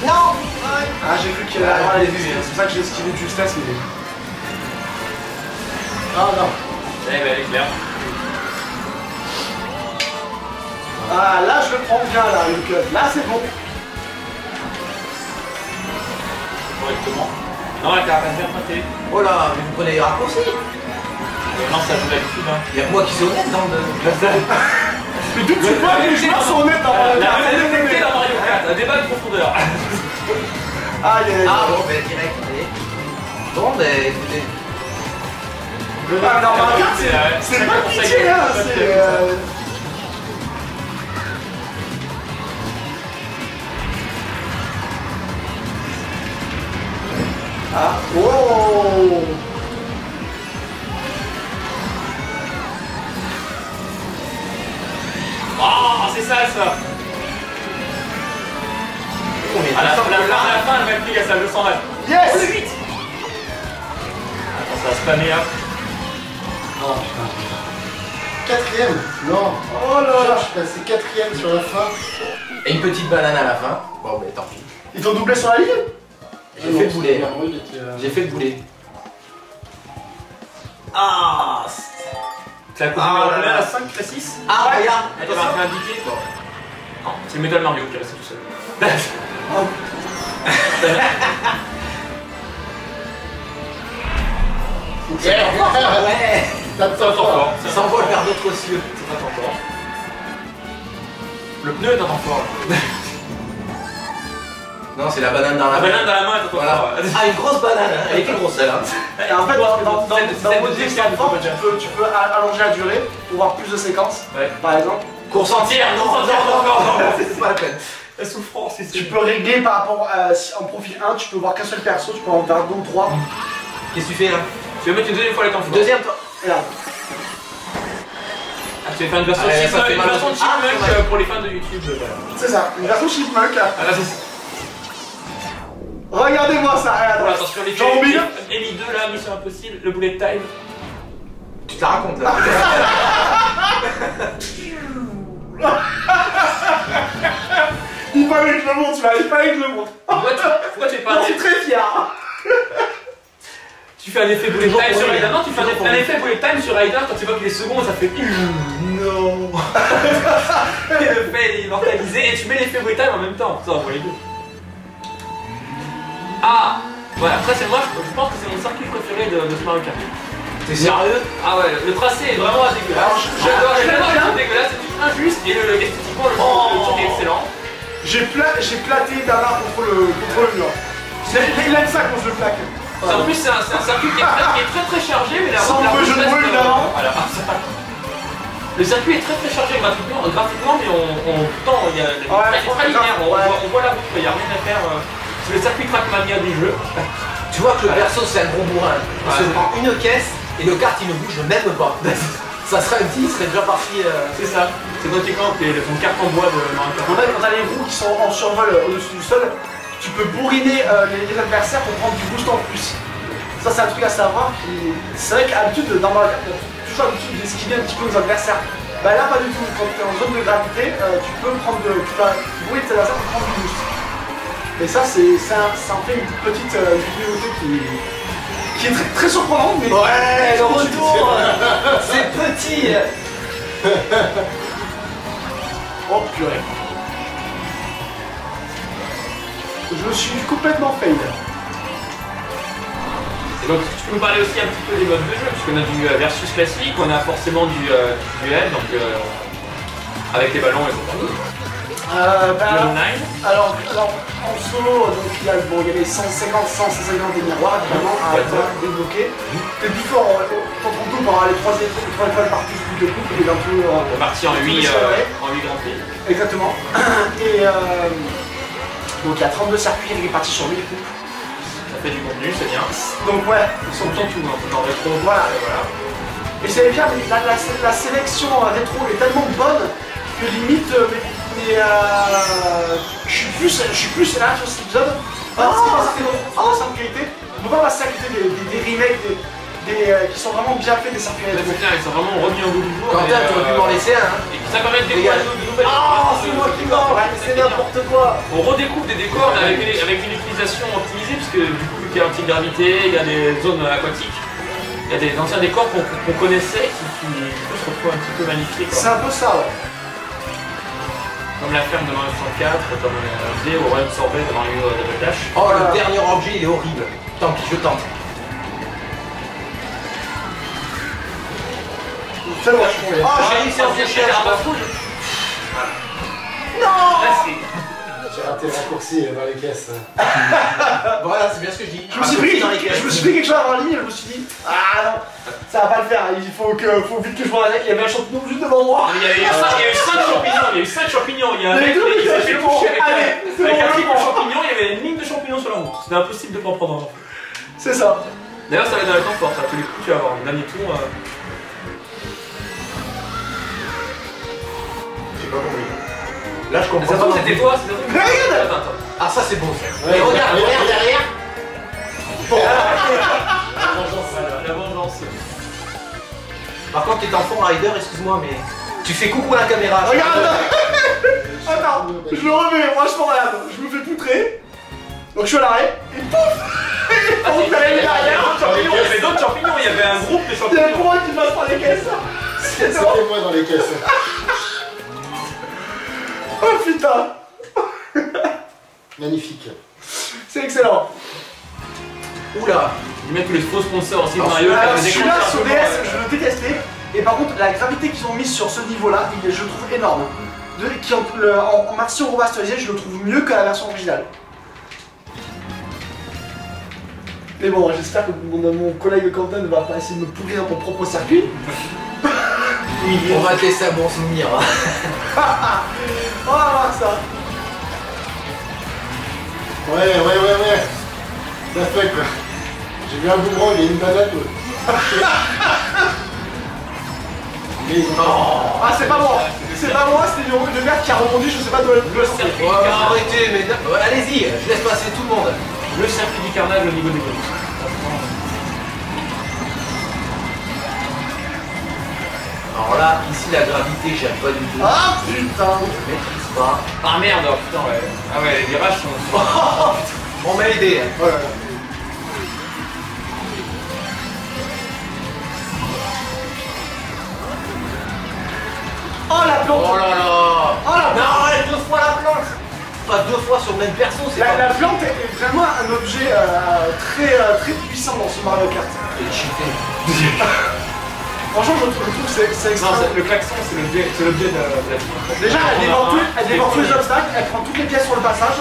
Non. Ah, j'ai cru qu'il allait c'est pour ça que j'ai esquivé de justesse, mais... Ah non. Eh ben, elle est claire. Ah, là, je le prends bien, là, le cut. Là, c'est bon. Correctement. Non, la carapace bien pointée. Oh là, mais vous prenez les raccourcis. Non, ça joue d'habitude, hein. Il y a que moi qui suis honnête dans le... Mais d'où tu vois que les joueurs sont honnêtes dans Mario Kart? La détecté dans Mario Kart, un débat de profondeur. Ah, il y a... Ah bon, ben direct, allez. Bon, ben écoutez. Ah, dans Mario Kart, c'est pas pitié, hein, c'est... Ah, wow! Ah, c'est ça, ça. À la fin, elle va être à sa 200 mètres. Yes! Le 8. Attends, ça va spammer là. Non, putain. Quatrième. Non. Oh là là! Je suis passé quatrième sur la fin. Et une petite banane à la fin. Bon, ben tant pis. Ils t'ont doublé sur la ligne? J'ai fait le boulet. Oui, J'ai fait le boulet. Ah. C'est la coupe numéro combien, la 5, la 6? Ah, Ouais. regarde. Elle t'avait fait indiqué? Bon. Non, c'est Metal Mario qui est resté tout seul. Oh. Ouais. Tape Ça ça attend fort. fort. Ça envole vers d'autres cieux. Ça attend fort. Le pneu est attend fort. Non, c'est la banane dans la La main. banane dans la main est attend Voilà. fort. Ah, une grosse banane, hein. Elle était grosse celle-là. Et en fait, dans C'est le mode d'exploitant, tu peux allonger la durée pour voir plus de séquences, Ouais. par exemple. Course entière, non, C'est pas la peine. La souffrance ici. Tu peux régler par rapport à si en profil 1, tu peux voir qu'un seul perso, tu peux en faire 2 ou 3. Qu'est-ce que tu fais là? Tu veux mettre une deuxième fois les temps forts. Deuxième toi. Et là. Ah, tu vas faire une version Ouais, ça Chipmunk, fait une mal. version Ah, Chipmunk c'est vrai. pour les fans de YouTube. Voilà. C'est ça, une version chipmunk. Ah, là, c'est ça. Regardez-moi ça, regarde. Voilà, attention, les Jean Mille. Ellie 2 là, Mission Impossible, le bullet time. Tu te la racontes là. Il fallait que je le montre, il fallait que je le montre. Pourquoi tu fais pas J'en un suis très fier. Tu fais un effet bullet Toujours time pour sur lui, Rider. hein. Non, tu fais Toujours pour un lui. effet bullet time sur Rider quand tu vois qu'il est second, ça fait. Non. Et le fait immortalisé et tu mets l'effet bullet time en même temps. Ça, on voit les deux. Ah! Voilà, après, c'est moi, je pense que c'est mon circuit préféré de ce Mario Kart. T'es sérieux? Ah ouais, le tracé est vraiment dégueulasse. J'adore, c'est dégueulasse, c'est injuste et esthétiquement, le truc est excellent. J'ai platé Dana contre le mur. Il aime ça quand je le plaque. En plus, c'est un circuit qui est très chargé, mais la Sans route jeu de mots, évidemment. Voilà. Le circuit est très chargé graphiquement, mais pourtant, il y a c'est très linéaire, on voit la route, il n'y a rien à faire. C'est le circuit Trackmania du jeu. Tu vois que le perso c'est un gros bourrin. Il Ouais, se c'est prend une caisse et le kart il ne bouge même pas. Ça serait un petit, il serait déjà parti. C'est ça. C'est Donkey Kong et son carte en bois de Mario Kart. En fait, quand t'as les roues qui sont en survol au-dessus du sol, tu peux bourriner les adversaires pour prendre du boost en plus. Ça, c'est un truc à savoir. C'est vrai qu'à l'habitude, dans Mario Kart, t'as toujours l'habitude d'esquiver un petit peu les adversaires. Bah là, pas du tout. Quand t'es en zone de gravité, tu peux bourriner tes adversaires pour prendre du boost. Et ça, ça en fait une petite vidéoté qui est très surprenante, mais... Ouais, le retour. C'est petit. Oh purée. Je me suis complètement fail. Et donc, tu peux nous parler aussi un petit peu des modes de jeu, puisqu'on a du versus classique, on a forcément du duel, donc avec les ballons et compagnie. Du online. Alors, en solo, donc il y a les 150 des miroirs évidemment à débloquer. Et puis quand on double, on aura les 3 étoiles par plus de coupe, et un peu. On est parti en 8 Grand Prix. Exactement. Et donc il y a 32 circuits répartis sur 8 coupes. Ça fait du contenu, c'est bien. Donc ouais, Ils sont dans tout, hein, en rétro. Voilà. Voilà. Et c'est bien, la sélection rétro est tellement bonne que limite, je suis plus là sur cet épisode. Parce que c'est une simple qualité. On peut pas passer à côté des remakes, qui sont vraiment bien faits, des circuits rétro. C'est clair, ils sont vraiment remis en goût du jour. Quentin, tu aurais pu m'en laisser un. Et ça permet de découvrir de nouvelles. Ah, c'est moi qui mens, c'est n'importe quoi. On redécouvre des décors mais avec une utilisation optimisée, puisque du coup, vu qu'il y a anti-gravité, il y a des zones aquatiques, il y a des anciens décors qu'on connaissait qui se retrouvent un petit peu magnifiés. C'est un peu ça, ouais. Comme la ferme de Mario 64, comme on disait, au Royaume Sorbet de Mario Double Dash. Oh, le dernier objet, il est horrible. Tant pis, je tente. C'est bon. Oh, j'ai réussi à empêcher la barre rouge. J'ai raté le raccourci dans les caisses. Voilà, c'est bien ce que je dis. Je me suis pris quelque chose avant la ligne, je me suis dit, ah non, ça va pas le faire, il faut vite que je vois. Il y avait un champignon juste devant moi. Il y a eu 5 champignons, il y a un mec qui s'est fait toucher avec un clip de champignons, il y avait une ligne de champignons sur la route. C'était impossible de comprendre. C'est ça. D'ailleurs, ça va être dans les temps forts, à tous les coups, tu vas avoir un dernier tour. J'ai pas compris. Là, je comprends. Ça tombe, c'était toi, c'était toi. Mais regarde. Attends. Ah, ça, c'est bon, ça. Ouais, Et regarde, regarde derrière. La vengeance. Par contre, t'es en fond rider, excuse-moi, mais tu fais coucou à la caméra. Regarde. Attends, je le remets, franchement, regarde, je me fais poutrer. Donc je suis à l'arrêt, et pouf. Ah, il y avait d'autres champignons, il y avait un groupe de Il y a champignons. pour moi qui passe par les caisses. C'était moi dans les caisses. Oh putain. Magnifique. C'est excellent. Oula. Ils mettent tous les faux sponsors aussi de Alors, Mario. Celui-là sur DS, je le détestais. Et par contre, la gravité qu'ils ont mise sur ce niveau-là, je le trouve énorme. En version remasterisée, je le trouve mieux que la version originale. Mais bon, j'espère que mon collègue Quentin ne va pas essayer de me pourrir mon propre circuit. On va te laisser un bon souvenir. On va voir ça. Ouais. Ça fait quoi. J'ai vu un boomerang et une banane. Mais ils ont pas. Ah, c'est pas moi. C'est pas moi, c'était une merde qui a rebondi, je sais pas d'où elle Le circuit Ouais, du carnage. arrêtez, mais allez-y, je laisse passer tout le monde. Le circuit du carnage au niveau des bonus. Alors là, ici, la gravité, j'aime pas du tout. Ah putain. Je maîtrise pas. Ah merde, oh, putain, ouais. Ah ouais, les virages sont. On m'a aidé. Oh là là. Oh la plante. Oh là là. Oh la plante. Non, elle est 2 fois la plante. Pas 2 fois sur le même perso, c'est pas... La plante est vraiment un objet très puissant dans ce Mario Kart. C'est cheaté. Franchement, je trouve que c'est Non, extra. le klaxon, c'est l'objet de la vie. Déjà, elle dévore tous les obstacles, elle prend toutes les pièces sur le passage,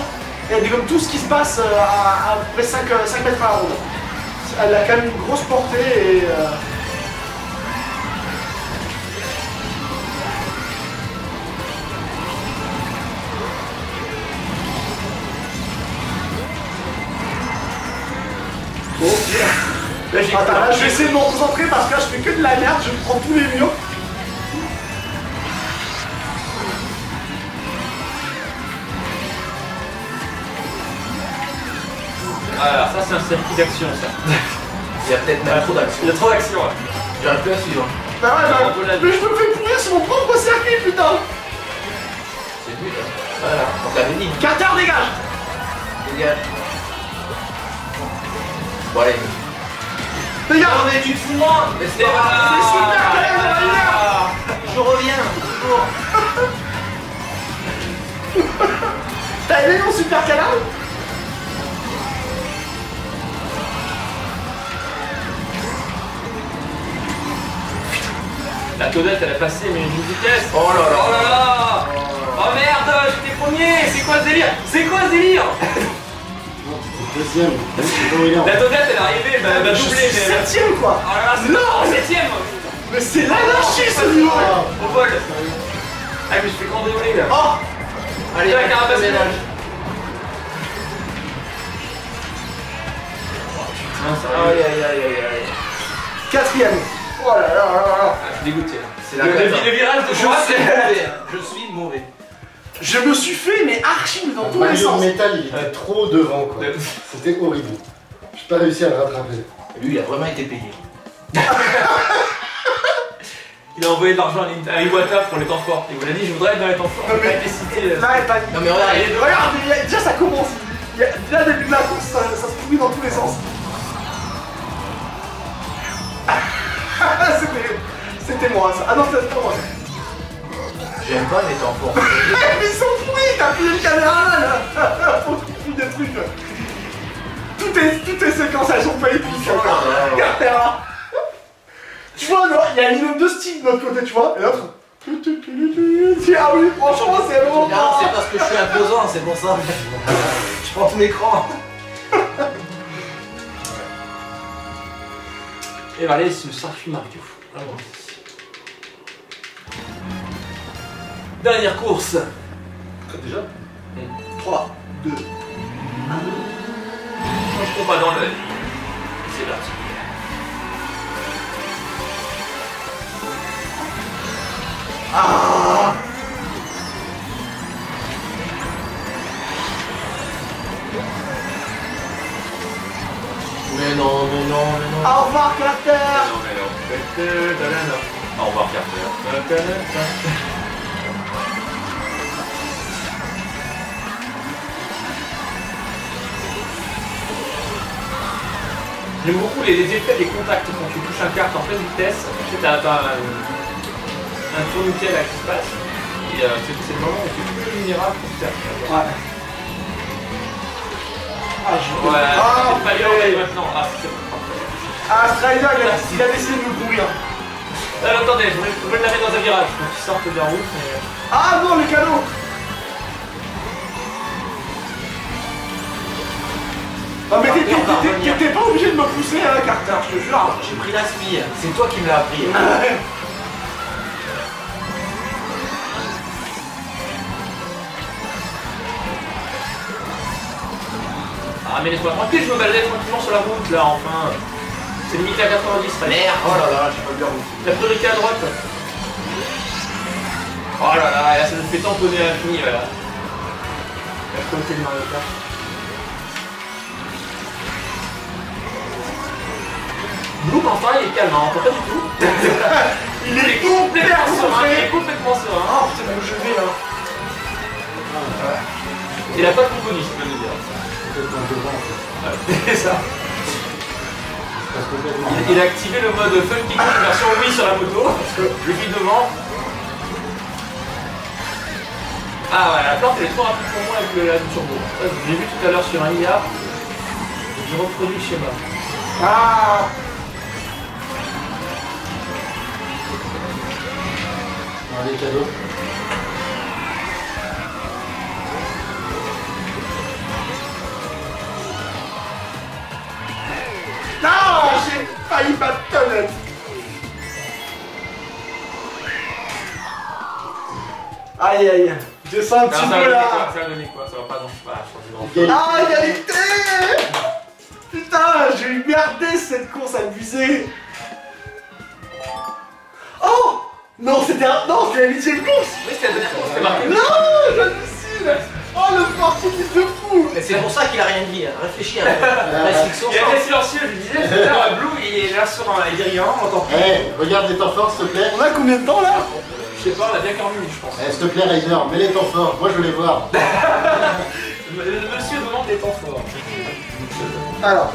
et elle dégomme tout ce qui se passe à peu près 5 mètres à la ronde. Elle a quand même une grosse portée et... Bon, Là, j'ai attends, là, je vais essayer de me concentrer parce que là, je fais que de la merde, je prends tous les murs. Alors, ça, c'est un circuit d'action, ça. Il y a peut-être même trop d'action. Il y a trop d'action, là. J'arrive plus à suivre. Bah ouais, bah, mais je me fais pourrir sur mon propre circuit, putain. C'est nul. Voilà, on t'avait dit. Carter, dégage. Dégage. Bon, allez. Dégage. Non, mais tu te fous de moi. Mais c'est pas grave. C'est super, quand même, Je reviens, toujours. T'as aimé mon super canal? La Toadette, elle a passé, mais une vitesse. Oh là là. Oh là là. Oh merde, j'étais premier. C'est quoi ce délire? C'est quoi ce délire? Deuxième. C'est dominant. La Toadette, elle est arrivée, elle va Je doubler, suis mais... 7ème, quoi. Oh là là, c'est Non. 7ème. Mais c'est l'anarchie, ce niveau. Au vol. Ah, mais je fais cambrioler, là. Oh. Allez, La carapace ménage. Aïe aïe aïe aïe aïe. 4ème. Oh là là là là. Ah, je suis dégoûté, là. C'est la Le cata. virage de Je droite, suis mauvais. Je suis mauvais. Je me suis fait mais archi dans tous les Mario sens. Metal, il était trop devant quoi. C'était horrible. J'ai pas réussi à le rattraper. Lui, il a vraiment été payé. Il a envoyé de l'argent à Iwata pour les temps forts. Il vous l'a dit, je voudrais être dans les temps forts. Non, Il a mais- été cité. Là, elle pas Non mais regarde, Regarde, déjà ça commence. Déjà, début de la course, ça se pourrit dans tous les sens. C'était moi ça. Ah non, c'était pas moi. j'aime pas les temps forts. Mais ils sont pourris, t'as plié le caméra là. Faut que tu fouilles des trucs. Toutes tes séquences, elles sont pas épiques. Carter. Tu vois, il y a une immeuble de style de notre côté, tu vois. Et l'autre. Ah oui, franchement, c'est vraiment Non, c'est parce que je suis imposant, c'est pour ça. Je prends tout l'écran. Et voilà, c'est le circuit Mario. Vraiment. Dernière course. Déjà 3, 2. Moi, je tombe pas dans l'œil. C'est parti. Ah. Mais non, mais non, mais non. Au revoir, Carter. Non, mais non. Au revoir, Carter. J'aime beaucoup les effets des contacts quand tu touches un kart en pleine vitesse. Tu sais, t'as un tourniquet là qui se passe. Et c'est le moment où tu es plus vulnérable pour faire. Ouais. Ah, je Ouais, Ah, c'est pas bien ouais. maintenant. Ah, c'est parfait. Ah, Strider, il a décidé de me courir. Attendez, je voulais la mettre dans un virage. Faut qu'il sorte bien route. Mais... Ah non, les cadeaux. Non mais t'étais pas obligé de me pousser, hein, Carter, je te jure. J'ai pris la spie, c'est toi qui me l'as appris. Ah, mais laisse-moi tranquille, je me baladais tranquillement sur la route là, enfin. C'est limité à 90, ça Merde, oh là là, j'ai pas bien route. La priorité à droite. Oh là là, là ça me fait tamponner à l'infini, voilà. La priorité de Mario Kart. Bloom, enfin, il est calme, hein, pas du tout. Il est complètement serein, il est hyper complètement serein. Ah putain, mais où je vais là. Il a pas de coup bonus, je peux le dire. Complètement devant en fait. Ouais, c'est ça. Parce que complètement. Il a activé le mode Funky Kong version Wii sur la moto, parce que je suis devant. Ah ouais, la plante elle est trop rapide pour moi avec la turbo. Ça, je l'ai vu tout à l'heure sur un IA. J'ai reproduit le schéma. Ah. Les cadeaux. Non, j'ai failli battre Tonnet. Aïe aïe, je sens un petit peu là. Ça va donner quoi? Ça va pas non, pas changer grand. Ah, égalité. Putain, j'ai eu merdé cette course abusée. Oh. Non, c'était la 8ème course. Oui, c'était la dernière course, c'était marqué. Non, j'hallucine. Oh, le sportif de fou. Mais c'est pour ça qu'il a rien dit, réfléchis un peu. Restriction, Il était silencieux, je lui disais, tout à l'heure, Blue, il est là sur un. Il dit rien, on entend plus. Eh, regarde les temps forts s'il te plaît. On a combien de temps là? Je sais pas, on a bien 40 minutes, je pense. Eh, s'il te plaît Rainer, mets les temps forts, moi je veux les voir. Le monsieur demande des temps forts. Alors.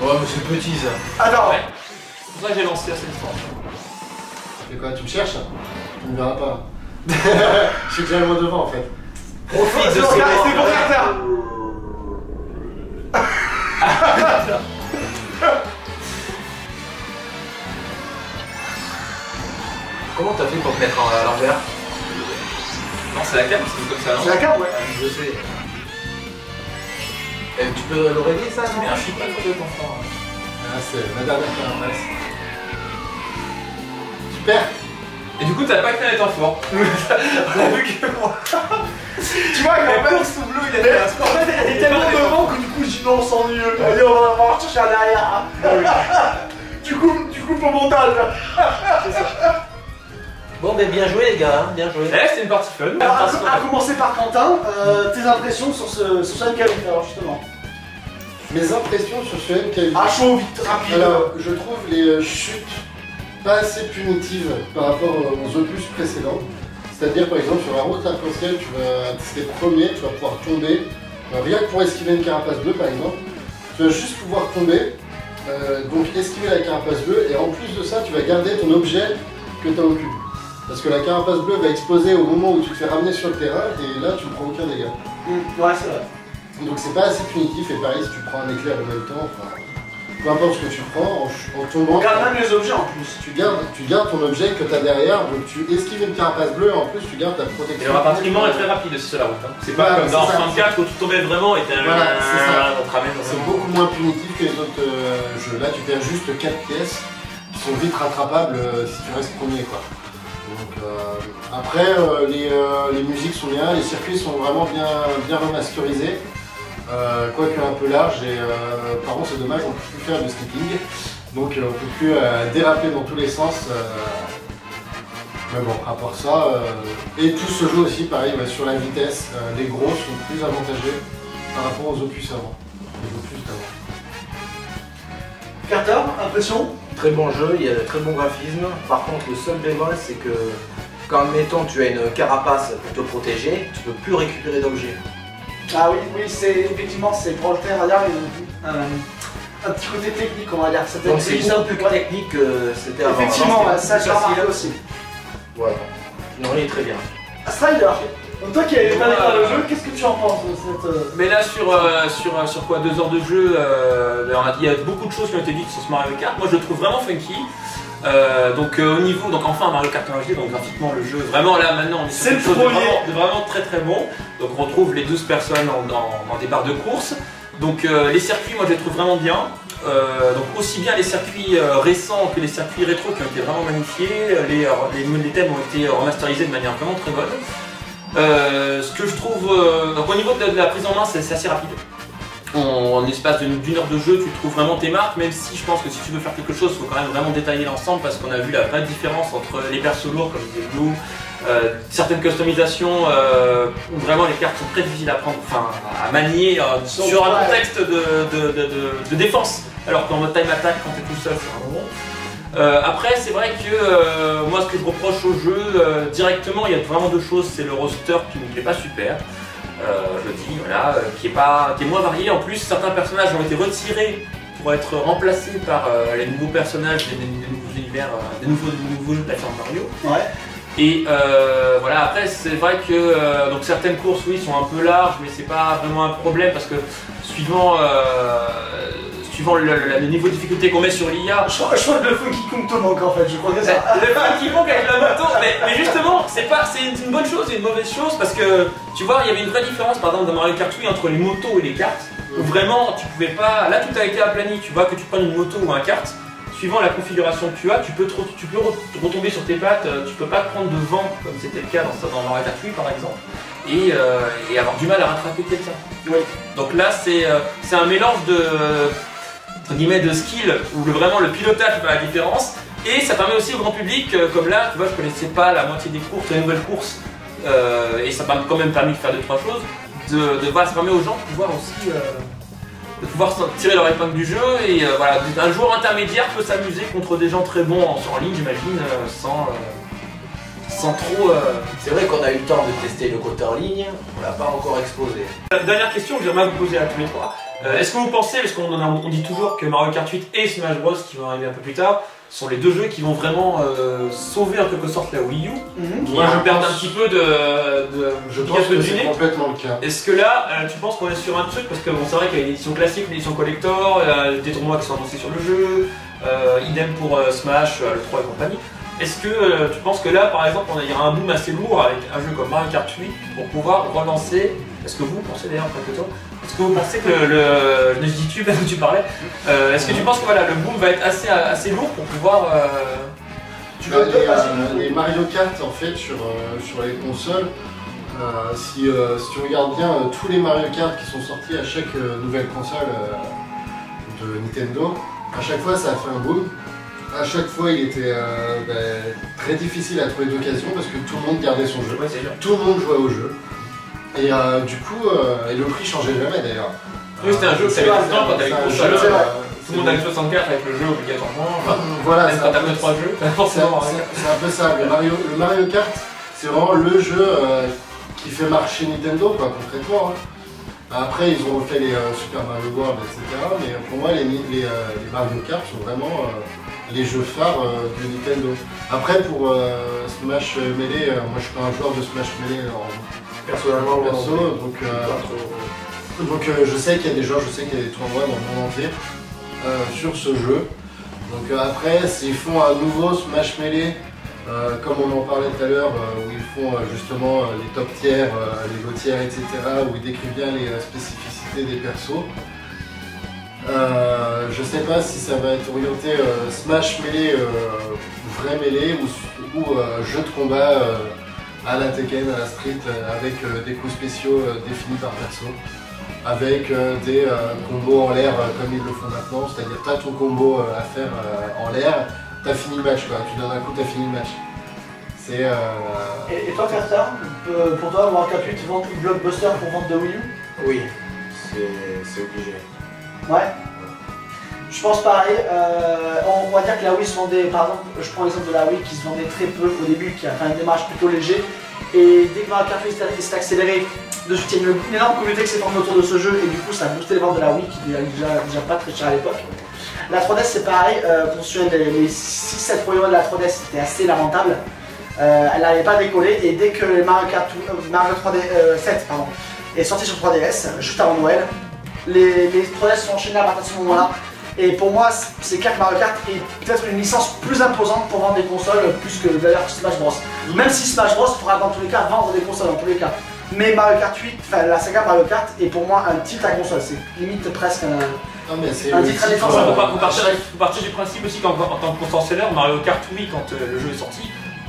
Ouais, mais c'est petit ça. Alors. Ouais. C'est pour ça que j'ai lancé à cette distance. Et quoi, tu me cherches? Tu me verras pas. Je suis déjà loin devant en fait. Profite de C'est ce pour moment. Carter. Comment t'as fait pour te mettre à l'envers? Non, c'est la carte, c'est comme ça, non? C'est la carte, ouais. Je sais. Et tu peux le régler ça? C'est bien, je suis pas trop de temps fort. Ah, c'est ma dernière carapace. Super. Et du coup, t'as pas été les temps forts. On a vu que moi. Tu vois, La en fait, course sous Blue, il a mais, fait un en sport. fait, elle est tellement devant que du coup, je dis non, on s'ennuie. Allez, on va chercher un derrière. Du coup, coupes au montage. Bon, ben bien joué les gars, hein, bien joué. Eh, c'est une partie fun. Alors, à commencer par Quentin, tes impressions sur ce MK8 alors justement. Mes impressions sur ce MK8. À chaud, vite, rapide. Alors, je trouve les chutes pas assez punitives par rapport aux opus précédents. C'est-à-dire, par exemple, sur la route arc-en-ciel, si t'es premier, tu vas pouvoir tomber. Rien que pour esquiver une carapace bleue, par exemple, tu vas juste pouvoir tomber, donc esquiver la carapace bleue, et en plus de ça, tu vas garder ton objet que tu as au cul. Parce que la carapace bleue va exploser au moment où tu te fais ramener sur le terrain, et là, tu ne prends aucun dégât. Ouais, c'est vrai. Donc c'est pas assez punitif, et pareil, si tu prends un éclair en même temps, enfin, peu importe ce que tu prends, en tombant... On garde même les objets en plus. Tu gardes ton objet que tu as derrière, donc tu esquives une carapace bleue, et en plus tu gardes ta protection. Et le rapatriement est très rapide aussi sur la route. Hein. C'est pas comme dans 64 où tu tombais vraiment et t'es C'est beaucoup moins punitif que les autres jeux. Là tu perds juste 4 pièces qui sont vite rattrapables si tu restes premier, quoi. Donc, après les musiques sont bien, les circuits sont vraiment bien remasterisés. Quoique un peu large et par contre c'est dommage, on ne peut plus faire de skipping, donc on ne peut plus déraper dans tous les sens. Mais bon, à part ça, et tout se joue aussi pareil sur la vitesse. Les gros sont plus avantagés par rapport aux opus avant. Les opus d'avant. Carter, impression? Très bon jeu, il y a de très bons graphismes. Par contre, le seul bémol, c'est que quand, admettons, tu as une carapace pour te protéger, tu peux plus récupérer d'objets. Ah oui, c'est effectivement, c'est pour le faire, un petit côté technique, on va dire. Donc c'est beaucoup plus technique que c'était avant. Effectivement, ça je l'ai remarqué aussi. Voilà. Non, il est très bien. Strider, donc toi qui avais pas découvert le jeu, qu'est-ce que tu en penses de cette... Mais là sur quoi 2 heures de jeu, il y a beaucoup de choses qui ont été dites sur ce Mario Kart. Moi je le trouve vraiment funky. Au niveau, donc enfin Mario Kart en HD, donc graphiquement le jeu, vraiment là maintenant on est sur quelque chose de vraiment très très bon. Donc on retrouve les 12 personnes dans des barres de course. Donc les circuits, moi je les trouve vraiment bien. Donc aussi bien les circuits récents que les circuits rétro qui ont été vraiment magnifiés. Les thèmes ont été remasterisés de manière vraiment très bonne. Ce que je trouve, donc au niveau de la prise en main, c'est assez rapide. En espace d'une heure de jeu, tu trouves vraiment tes marques, même si je pense que si tu veux faire quelque chose, il faut quand même vraiment détailler l'ensemble parce qu'on a vu la vraie différence entre les persos lourds, comme disait Blue, certaines customisations où vraiment les cartes sont très difficiles à prendre, enfin à manier sur un contexte de défense, alors qu'en mode time attack, quand tu es tout seul, c'est vraiment bon. Après, c'est vrai que moi, ce que je reproche au jeu, directement, il y a vraiment 2 choses. C'est le roster qui ne me plaît pas super. Je le dis, voilà, qui est moins varié. En plus, certains personnages ont été retirés pour être remplacés par les nouveaux personnages des nouveaux univers, des nouveaux jeux de plateforme Mario. Ouais. Et voilà, après, c'est vrai que donc certaines courses, oui, sont un peu larges, mais c'est pas vraiment un problème parce que suivant le niveau de difficulté qu'on met sur l'IA. Je crois que le Funky Kong te manque en fait, je crois que c'est ça. Le Funky Kong avec la moto, mais justement, c'est une bonne chose et une mauvaise chose parce que tu vois, il y avait une vraie différence par exemple dans Mario Kart Wii entre les motos et les karts. Où vraiment, tu pouvais pas. Là, tout a été aplani, tu vois, que tu prennes une moto ou un kart. Suivant la configuration que tu as, tu peux retomber sur tes pattes, tu peux pas te prendre de vent comme c'était le cas dans Mario Kart Wii par exemple. Et avoir du mal à rattraper quelqu'un. Oui. Donc là, c'est un mélange de skill où vraiment le pilotage fait la différence et ça permet aussi au grand public, comme là, tu vois, je connaissais pas la moitié des courses, les nouvelles courses et ça m'a quand même permis de faire 2-3 choses, ça permet aux gens de pouvoir aussi de pouvoir tirer leur épingle du jeu et voilà, un joueur intermédiaire peut s'amuser contre des gens très bons en ligne, j'imagine, sans trop... C'est vrai qu'on a eu le temps de tester le côté en ligne, on l'a pas encore exposé. Dernière question que j'aimerais vous poser à tous les trois. Est-ce que vous pensez, parce qu'on dit toujours que Mario Kart 8 et Smash Bros qui vont arriver un peu plus tard, sont les 2 jeux qui vont vraiment sauver en quelque sorte la Wii U, qui vont perdre un petit peu Je pense que c'est complètement le cas. Est-ce que là, tu penses qu'on est sur un truc, parce que bon, c'est vrai qu'il y a une édition classique, une édition collector, des tournois qui sont annoncés sur le jeu, idem pour Smash, le 3 et compagnie. Est-ce que tu penses que là, par exemple, il y aura un boom assez lourd avec un jeu comme Mario Kart 8 pour pouvoir relancer? Est-ce que vous pensez d'ailleurs, est-ce que vous pensez que je dis tu parce que tu parlais, est-ce que tu penses que voilà, le boom va être assez lourd pour pouvoir les Mario Kart en fait sur les consoles, si tu regardes bien tous les Mario Kart qui sont sortis à chaque nouvelle console de Nintendo, à chaque fois ça a fait un boom. À chaque fois, il était très difficile à trouver d'occasion parce que tout le monde gardait son jeu. Ouais, c'est sûr. Tout le monde jouait au jeu. Et du coup, et le prix changeait jamais d'ailleurs. Oui, c'était un jeu que tu avais tout le temps quand tu avais une console. jeu, Tout le monde a le 64 avec le jeu obligatoirement. Voilà, Même quand t'as que 3 jeux, forcément. c'est un peu ça. Le Mario Kart, c'est vraiment le jeu qui fait marcher Nintendo, quoi, concrètement. Après, ils ont refait les Super Mario World, etc. Mais pour moi, les Mario Kart sont vraiment les jeux phares de Nintendo. Après, pour Smash Melee, moi je suis pas un joueur de Smash Melee Personnellement, donc je sais qu'il y a des gens, je sais qu'il y a des tournois dans le monde entier sur ce jeu. Donc après, s'ils font un nouveau Smash Melee, comme on en parlait tout à l'heure, où ils font justement les top tiers, les low tiers, etc., où ils décrivent bien les spécificités des persos. Je sais pas si ça va être orienté Smash Melee, vrai Melee, ou jeu de combat à la Tekken, à la Street, avec des coups spéciaux définis par perso, avec des combos en l'air comme ils le font maintenant, c'est-à-dire t'as ton combo à faire en l'air, t'as fini le match, quoi. Tu donnes un coup, t'as fini le match. C'est Et toi, Carter, pour toi, Mario Kart 8 vend Blockbuster pour vendre de Wii U? Oui, c'est obligé. Ouais. Je pense pareil, on va dire que la Wii se vendait, par exemple, je prends l'exemple de la Wii qui se vendait très peu au début, qui a fait un démarrage plutôt léger, et dès que Mario Kart 8 s'est accéléré, de suite il y a une énorme communauté qui s'est formée autour de ce jeu, et du coup ça a boosté les ventes de la Wii qui était déjà pas très cher à l'époque. La 3DS c'est pareil, pour se souvenir les 6-7 premiers mois de la 3DS c'était assez lamentable, elle n'avait pas décollé, et dès que Mario 7 est sorti sur 3DS, juste avant Noël, les 3DS sont enchaînés à partir de ce moment-là. Et pour moi, c'est clair que Mario Kart est peut-être une licence plus imposante pour vendre des consoles, plus que d'ailleurs Smash Bros. Même si Smash Bros pourra dans tous les cas vendre des consoles dans tous les cas. Mais Mario Kart 8, enfin la saga Mario Kart est pour moi un titre à console, c'est limite presque un titre à défense. Faut partir du principe aussi qu'en tant que console-seller, Mario Kart Wii, quand le jeu est sorti,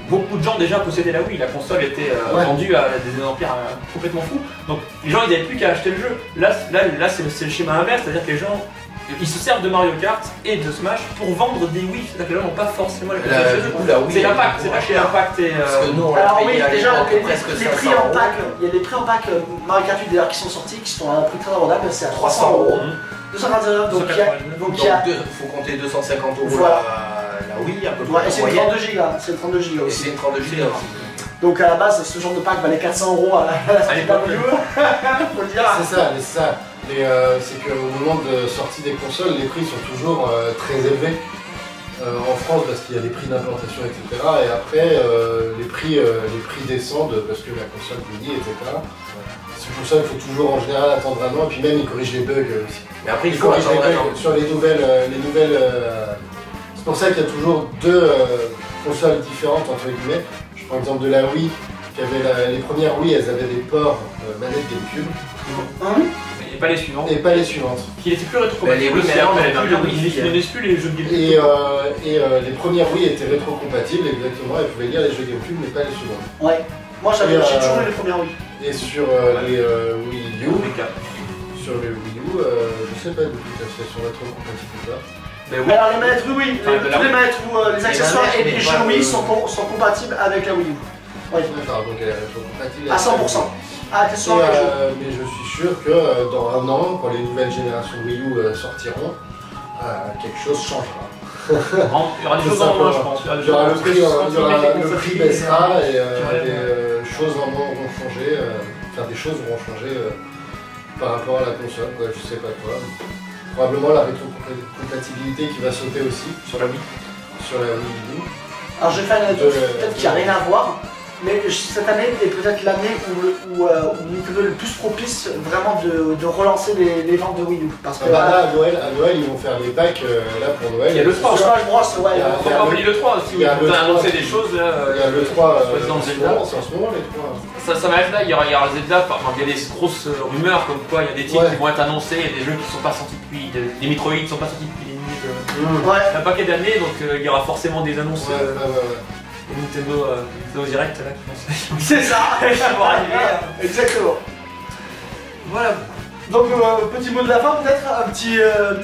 beaucoup de gens déjà possédaient la Wii, la console était vendue à des empires complètement fous. Donc les gens ils n'avaient plus qu'à acheter le jeu. Là c'est le schéma inverse, c'est-à-dire que les gens ils se servent de Mario Kart et de Smash pour vendre des Wii, c'est-à-dire que les gens n'ont pas forcément les consoles. C'est l'impact, c'est pas chez Impact et. Parce que nous on alors l'a oui, payé à déjà l'époque les presque prix 500 en €. pack, il y a des prix en pack Mario Kart 8 d'ailleurs qui sont sortis, qui sont à un prix très abordable, c'est à 300 €. 299, donc il y a. Faut compter 250 € Voilà. la Wii, à peu Ouais, près. et c'est une 32 Go, c'est une 32 Go Et aussi. c'est une 32 Go aussi. Donc à la base, ce genre de pack valait 400 € à l'époque. Faut le dire. C'est ça. Mais c'est qu'au moment de sortie des consoles, les prix sont toujours très élevés en France parce qu'il y a des prix d'implantation, etc. Et après, les prix descendent parce que la console vieillit, etc. C'est pour ça qu'il faut toujours en général attendre un an et puis même ils corrigent les bugs aussi. Mais après, il Ils faut corrigent les attendre un an. bugs sur les nouvelles. C'est pour ça qu'il y a toujours deux consoles différentes entre guillemets. Je prends l'exemple de la Wii, qui avait les premières Wii, elles avaient des ports manette GameCube. Et pas les suivantes. Et pas les suivantes. Qui étaient plus rétrocompatibles. Mais les Wii, maintenant, Ils ne laissent plus les jeux de GameCube. Et les premières Wii étaient rétrocompatibles, exactement, elles pouvaient lire les jeux GameCube, mais pas les suivantes. Ouais. Moi j'ai toujours eu les premières Wii. Et sur les Wii U, sur les Wii U, je sais pas du tout si elles sont rétrocompatibles ou pas. Mais oui. Alors les manettes oui, toutes les manettes ou les accessoires et les jeux Wii sont compatibles avec la Wii U. Oui. D'accord, donc elle est rétrocompatible. À 100%. Accessoires et jeux. Mais je suis sûr que dans un an, quand les nouvelles générations Wii U sortiront, quelque chose changera. Il y aura des choses en moins, je pense. Il y aura le prix baissera et des choses en moins vont changer. Enfin, des choses vont changer par rapport à la console, quoi, je sais pas quoi. Probablement la rétrocompatibilité qui va sauter aussi Sur la Wii. Sur la Wii U. Alors je vais faire une anecdote peut-être qui n'a rien à voir, mais cette année est peut-être l'année où Nintendo est le plus propice vraiment de relancer les ventes de Wii U. Parce que là, à Noël, ils vont faire des packs là pour Noël. Il y a le 3. Smash Bros, ouais. Faut pas oublier le 3 aussi, où ils ont annoncé des choses là. Il y a le 3 président Zelda. c'est en ce moment les 3. Ça m'arrive là, il y aura Zelda, enfin, il y a des grosses rumeurs comme quoi il y a des titres qui vont être annoncés, il y a des jeux qui sont pas sortis depuis, des Metroid qui sont pas sortis depuis un paquet d'années, donc il y aura forcément des annonces. Nintendo Direct là qui vont C'est ça. Exactement. Voilà. Donc petit mot de la fin peut-être, un petit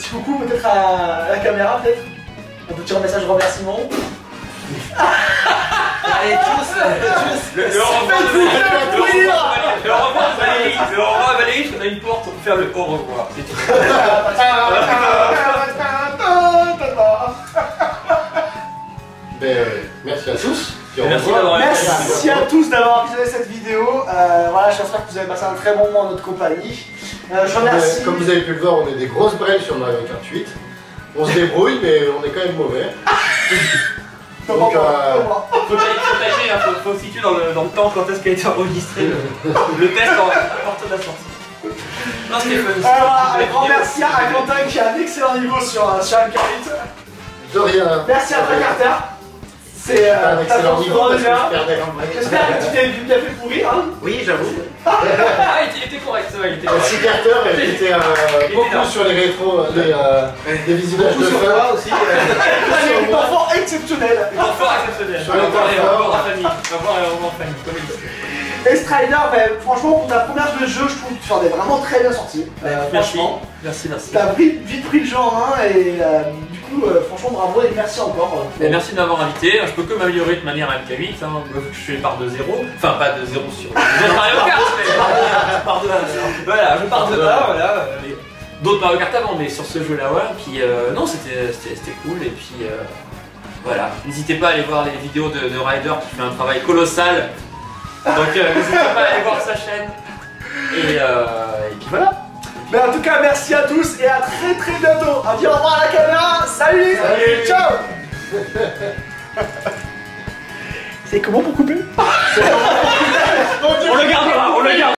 coucou peut-être à la caméra peut-être. Un petit message de remerciement. Allez, tous. Le revoir à Valérie, on a une porte pour faire le au revoir. C'est tout. Merci à tous. Merci à tous d'avoir visionné cette vidéo. Voilà, j'espère que vous avez passé un très bon moment en notre compagnie. Je remercie. Comme vous avez pu le voir, on est des grosses brèves sur Mario Kart 8. On se débrouille, mais on est quand même mauvais. Donc, faut situer dans le temps quand est-ce qu'a été enregistré le test en porte de la sortie. Non, c'était fun. Un grand merci à Quentin qui a un excellent niveau sur M48. de rien. Merci à toi, Carter. C'est un excellent niveau parce que je perdais. J'espère que tu t'es bien fait pourrir. Hein. Oui, j'avoue. Ah, il était correct, ça va, il était correct. Merci Carter, il était beaucoup sur les rétros, des visionnages de fin. aussi. C'est un enfant exceptionnel. Fort exceptionnel. Sur les On va temps voir en famille. On va voir en famille, comme il dit. Et Strider, franchement, pour ta première de jeu, je trouve que tu en es vraiment très bien sorti. Franchement. Merci. T'as vite pris le jeu en main et du coup, franchement, bravo et merci encore. Et merci de m'avoir invité. Je peux que m'améliorer de manière à MK8. Je pars de 0. Enfin, pas de 0 sur Mario Kart, mais je pars de 1. Voilà, je pars de 1. Voilà. D'autres Mario Kart avant, mais sur ce jeu-là, ouais. Puis non, c'était cool. Et puis voilà. N'hésitez pas à aller voir les vidéos de Ryder qui fait un travail colossal. Donc n'hésitez pas à aller voir sa chaîne. Et puis voilà. Mais en tout cas, merci à tous et à très bientôt. On dit au revoir à la caméra. Salut. Ciao. C'est comment pour couper? On le gardera, on le gardera.